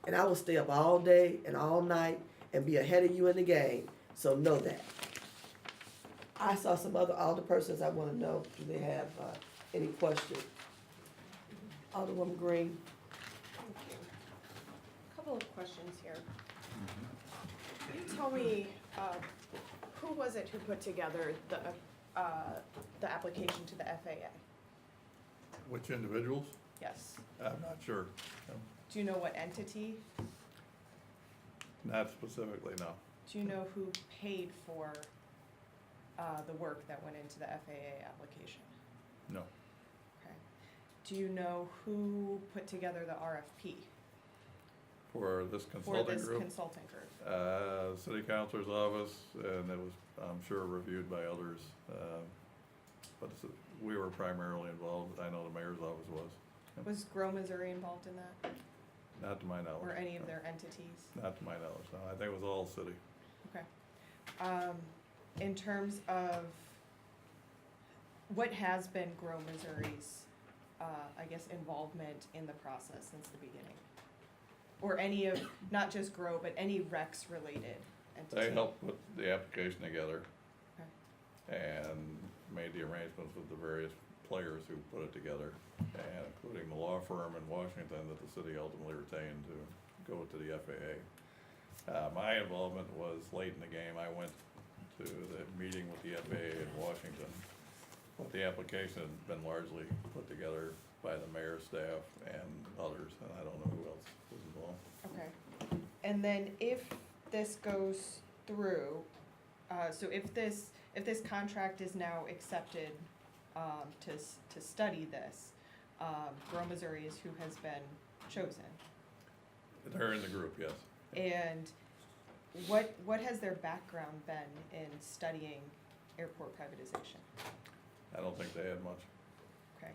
And I will stay up all day and all night and be ahead of you in the game, so know that. I saw some other alderpersons. I want to know, do they have any questions? Alderwoman Green. Thank you. Couple of questions here. Can you tell me, who was it who put together the application to the FAA? Which individuals? Yes. I'm not sure. Do you know what entity? Not specifically, no. Do you know who paid for the work that went into the FAA application? No. Okay. Do you know who put together the RFP For this for consulting this group? consulting group? City Councilor's office, and it was, I'm sure, reviewed by others. But we were primarily involved. I know the mayor's office was. Was Grow, Missouri involved in that, Not to my knowledge. or any of their entities? Not to my knowledge, no. I think it was all city. Okay. In terms of what has been Grow Missouri's, involvement in the process since the beginning? Or any of, not just Grow, but any Rex related entity? They helped put the application together. Okay. And made the arrangements with the various players who put it together, and including the law firm in Washington that the city ultimately retained to go to the FAA. My involvement was late in the game. I went to the meeting with the FAA in Washington, but the application had been largely put together by the mayor's staff and others, and I don't know who else was involved. Okay. And then if this goes through, so if this contract is now accepted to study this, Grow Missouri is who has been chosen. They're in the group, yes. And what has their background been in studying airport privatization? I don't think they had much. Okay.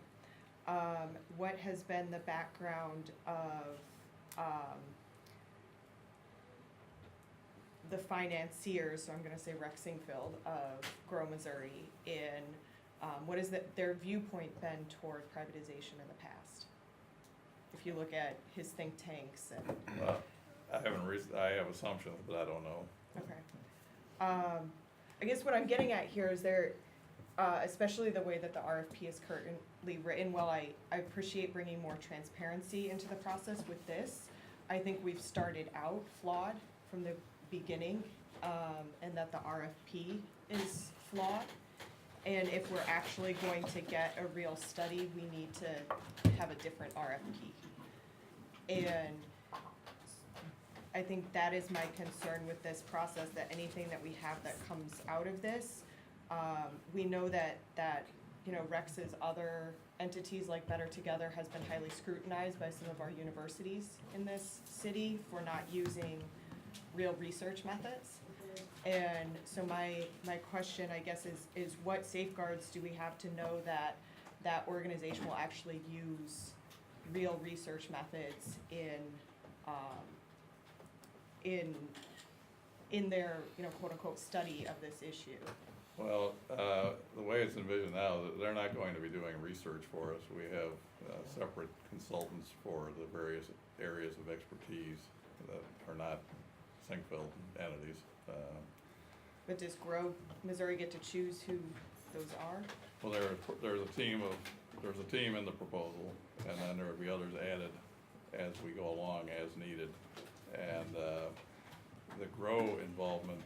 what has been the background of, the financiers, so I'm gonna say Rexingfield of Grow, Missouri, in, what is their viewpoint been toward privatization in the past? If you look at his think tanks and, Well, I have assumptions, but I don't know. okay. I guess what I'm getting at here is there, especially the way that the RFP is currently written, while I appreciate bringing more transparency into the process with this, I think we've started out flawed from the beginning, and that the RFP is flawed. And if we're actually going to get a real study, we need to have a different RFP. And I think that is my concern with this process, that anything that we have that comes out of this, we know that, you know, Rex's other entities like Better Together has been highly scrutinized by some of our universities in this city for not using real research methods. And so my question, I guess, is what safeguards do we have to know that that organization will actually use real research methods in their, you know, quote unquote study of this issue? Well, the way it's envisioned now, they're not going to be doing research for us. We have separate consultants for the various areas of expertise that are not Sinkville entities. But does Grow Missouri get to choose who those are? Well, there's a team in the proposal, and then there will be others added as we go along as needed. And the Grow involvement,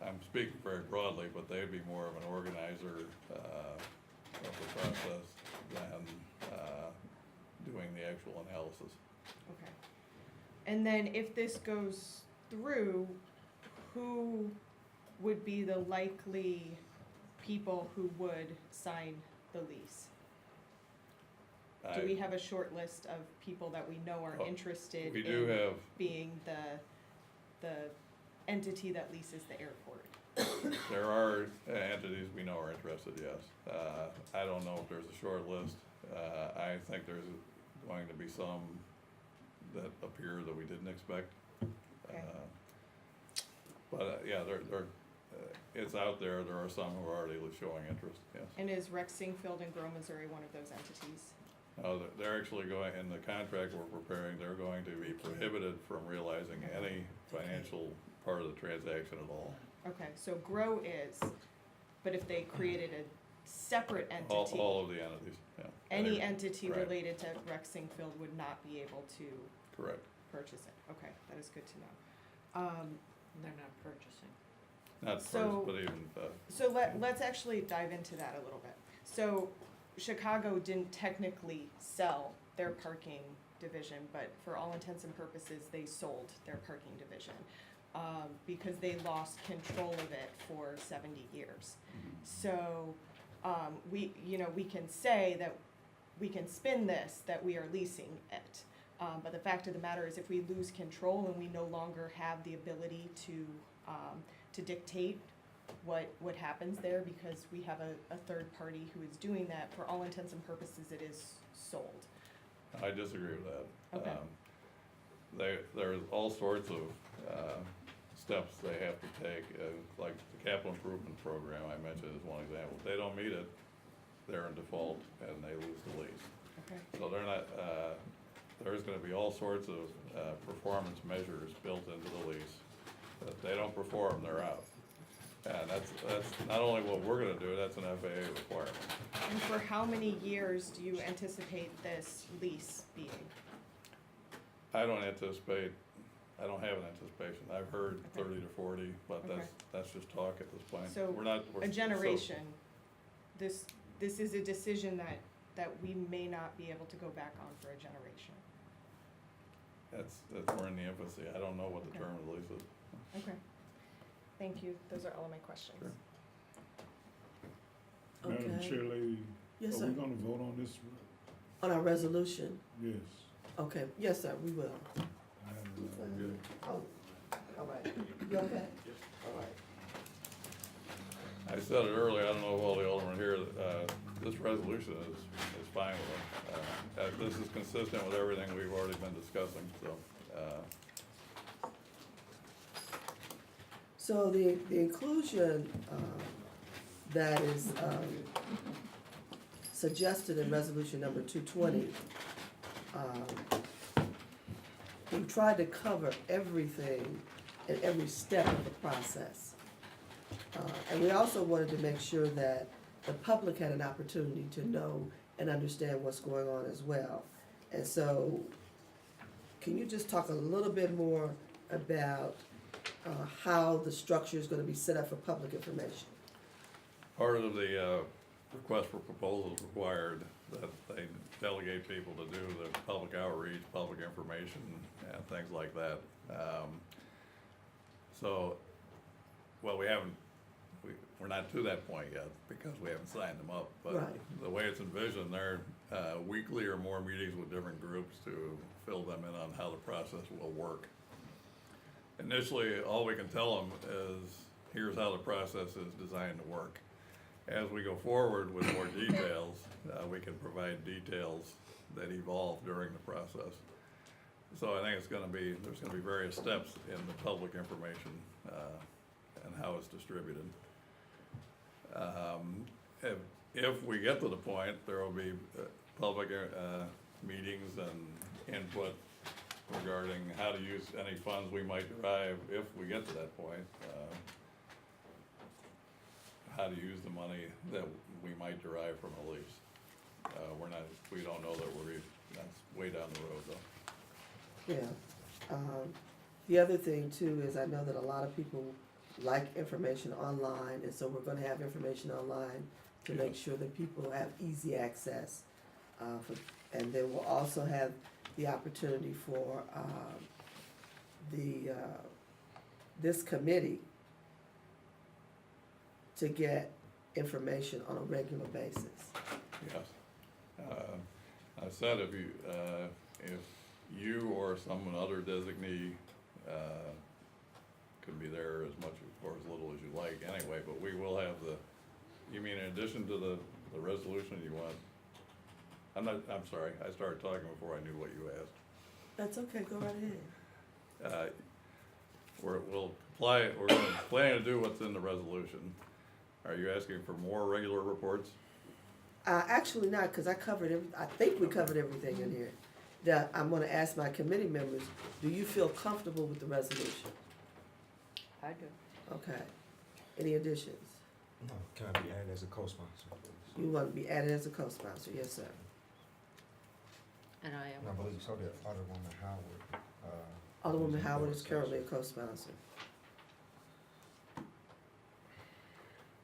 I'm speaking very broadly, but they'd be more of an organizer of the process than doing the actual analysis. Okay. And then if this goes through, who would be the likely people who would sign the lease? Do we have a short list of people that we know are Well, interested we do in have, being the entity that leases the airport? there are entities we know are interested, yes. I don't know if there's a short list. I think there's going to be some that appear that we didn't expect. Okay. But yeah, it's out there. There are some who are already showing interest, yes. And is Rexingfield and Grow Missouri one of those entities? No, they're actually going, in the contract we're preparing, they're going to be prohibited from realizing any financial part of the transaction at all. Okay, so Grow is, but if they created a separate entity, All of the entities, yeah. any entity right. related to Rexingfield would not be able to Correct. purchase it. Okay, that is good to know. They're not purchasing. Not first, So- but even, So let's actually dive into that a little bit. So Chicago didn't technically sell their parking division, but for all intents and purposes, they sold their parking division, because they lost control of it for 70 years. So, we can say that, we can spin this, that we are leasing it. But the fact of the matter is, if we lose control and we no longer have the ability to dictate what happens there, because we have a third party who is doing that, for all intents and purposes, it is sold. I disagree with that. Okay. There's all sorts of steps they have to take, like the capital improvement program I mentioned is one example. If they don't meet it, they're in default and they lose the lease. Okay. So they're not, there's gonna be all sorts of performance measures built into the lease. If they don't perform, they're out. And that's not only what we're gonna do, that's an FAA requirement. And for how many years do you anticipate this lease being? I don't have an anticipation. I've heard Okay. 30 to 40, but Okay. that's just talk at this point. So, We're a so- generation, this is a decision that we may not be able to go back on for a generation. That's we're in the infancy. I don't know what the Okay. term of the lease is. Okay. Thank you. Those are all of my questions. Sure. Madam Okay. Chair Lady, Yes, are sir. we gonna vote on this? On our resolution? Yes. Okay, yes, sir, we will. I have, Good. Oh, all right. You okay? All right. I said it earlier, I don't know if all the aldermen here, this resolution is fine with it. This is consistent with everything we've already been discussing, so, So the inclusion that is suggested in resolution number 220, we tried to cover everything at every step of the process. And we also wanted to make sure that the public had an opportunity to know and understand what's going on as well. And so, can you just talk a little bit more about how the structure is gonna be set up for public information? part of the request for proposals required that they delegate people to do the public outreach, public information, and things like that. So, well, we're not to that point yet because we haven't signed them up. But Right. the way it's envisioned, they're weekly or more meetings with different groups to fill them in on how the process will work. Initially, all we can tell them is, here's how the process is designed to work. As we go forward with more details, we can provide details that evolve during the process. So I think there's gonna be various steps in the public information, and how it's distributed. If we get to the point, there will be public meetings and input regarding how to use any funds we might derive if we get to that point. How to use the money that we might derive from a lease. We don't know that that's way down the road though. Yeah. The other thing too is I know that a lot of people like information online, and so we're gonna have information online to make sure that people have easy access. And then we'll also have the opportunity for this committee to get information on a regular basis. Yes. I said if you or someone other designee could be there as much or as little as you like anyway, but we will have you mean in addition to the resolution you want? I'm sorry, I started talking before I knew what you asked. That's okay, go right ahead. We're gonna plan to do what's in the resolution. Are you asking for more regular reports? Actually not, because I think we covered everything in here. I'm gonna ask my committee members, do you feel comfortable with the resolution? I do. Okay. Any additions? No, can I be added as a co-sponsor? You want to be added as a co-sponsor, yes, sir. And I And I am. believe so that Alderwoman Howard. Alderwoman Howard is currently a co-sponsor.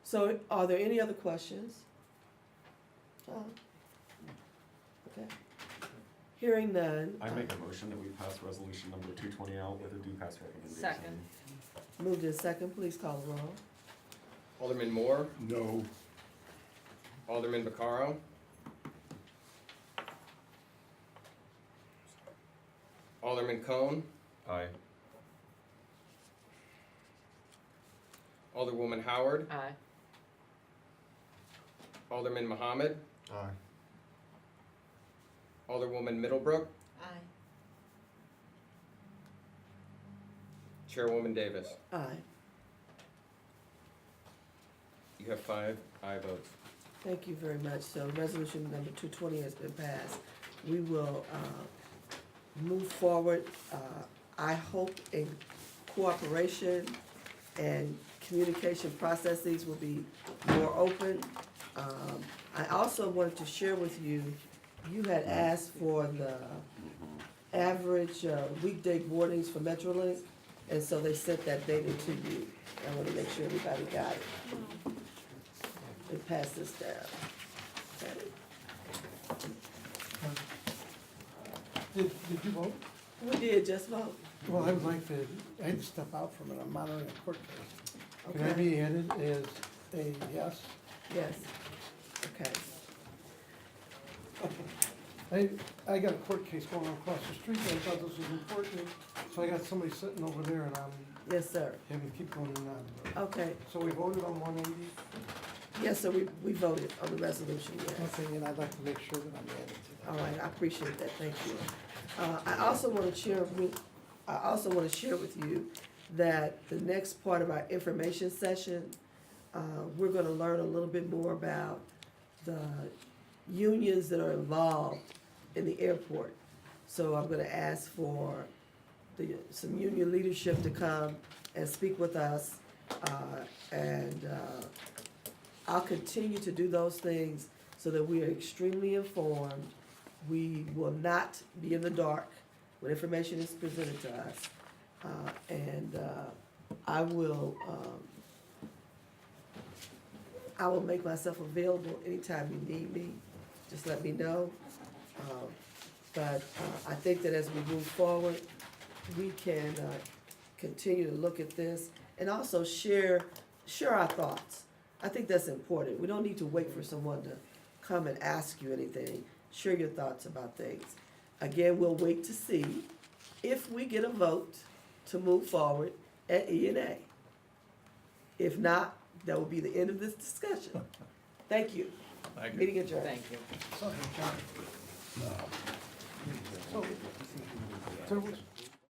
So are there any other questions? Okay. Hearing none. I make a motion that we pass resolution number 220 out with a due pass recommendation. Second. Moved in second, please call the roll. Alderman Moore, No. Alderman Vaccaro, Alderman Cone, Aye. Alderwoman Howard, Aye. Alderman Muhammad, Aye. Alderwoman Middlebrook, Aye. Chairwoman Davis. Aye. You have 5 aye votes. Thank you very much. So resolution number 220 has been passed. We will move forward, I hope in cooperation and communication processes will be more open. I also wanted to share with you, you had asked for the average weekday boardings for Metrolink, and so they sent that data to you. I want to make sure everybody got it. They pass this down. Okay. Did you vote? We did just vote. Well, I would like to, I had to step out from it, I'm monitoring a court case. Can I Okay. be added as a yes? Yes. Okay. I got a court case going on across the street, and I thought this was important, so I got somebody sitting over there, and I'm Yes, sir. having to keep going in and out. Okay. So we voted on 180, Yes, sir, we voted on the resolution, yes. Okay, and I'd like to make sure that I'm added to that. All right, I appreciate that, thank you. I also want to share with you that the next part of our information session, we're gonna learn a little bit more about the unions that are involved in the airport. So I'm gonna ask for some union leadership to come and speak with us. And I'll continue to do those things so that we are extremely informed. We will not be in the dark when information is presented to us. I will make myself available anytime you need me. Just let me know. But I think that as we move forward, we can continue to look at this and also share our thoughts. I think that's important. We don't need to wait for someone to come and ask you anything. Share your thoughts about things. Again, we'll wait to see if we get a vote to move forward at E&A. If not, that will be the end of this discussion. Thank you. Thank you. Meeting adjourned. Thank you. So, John, so, there was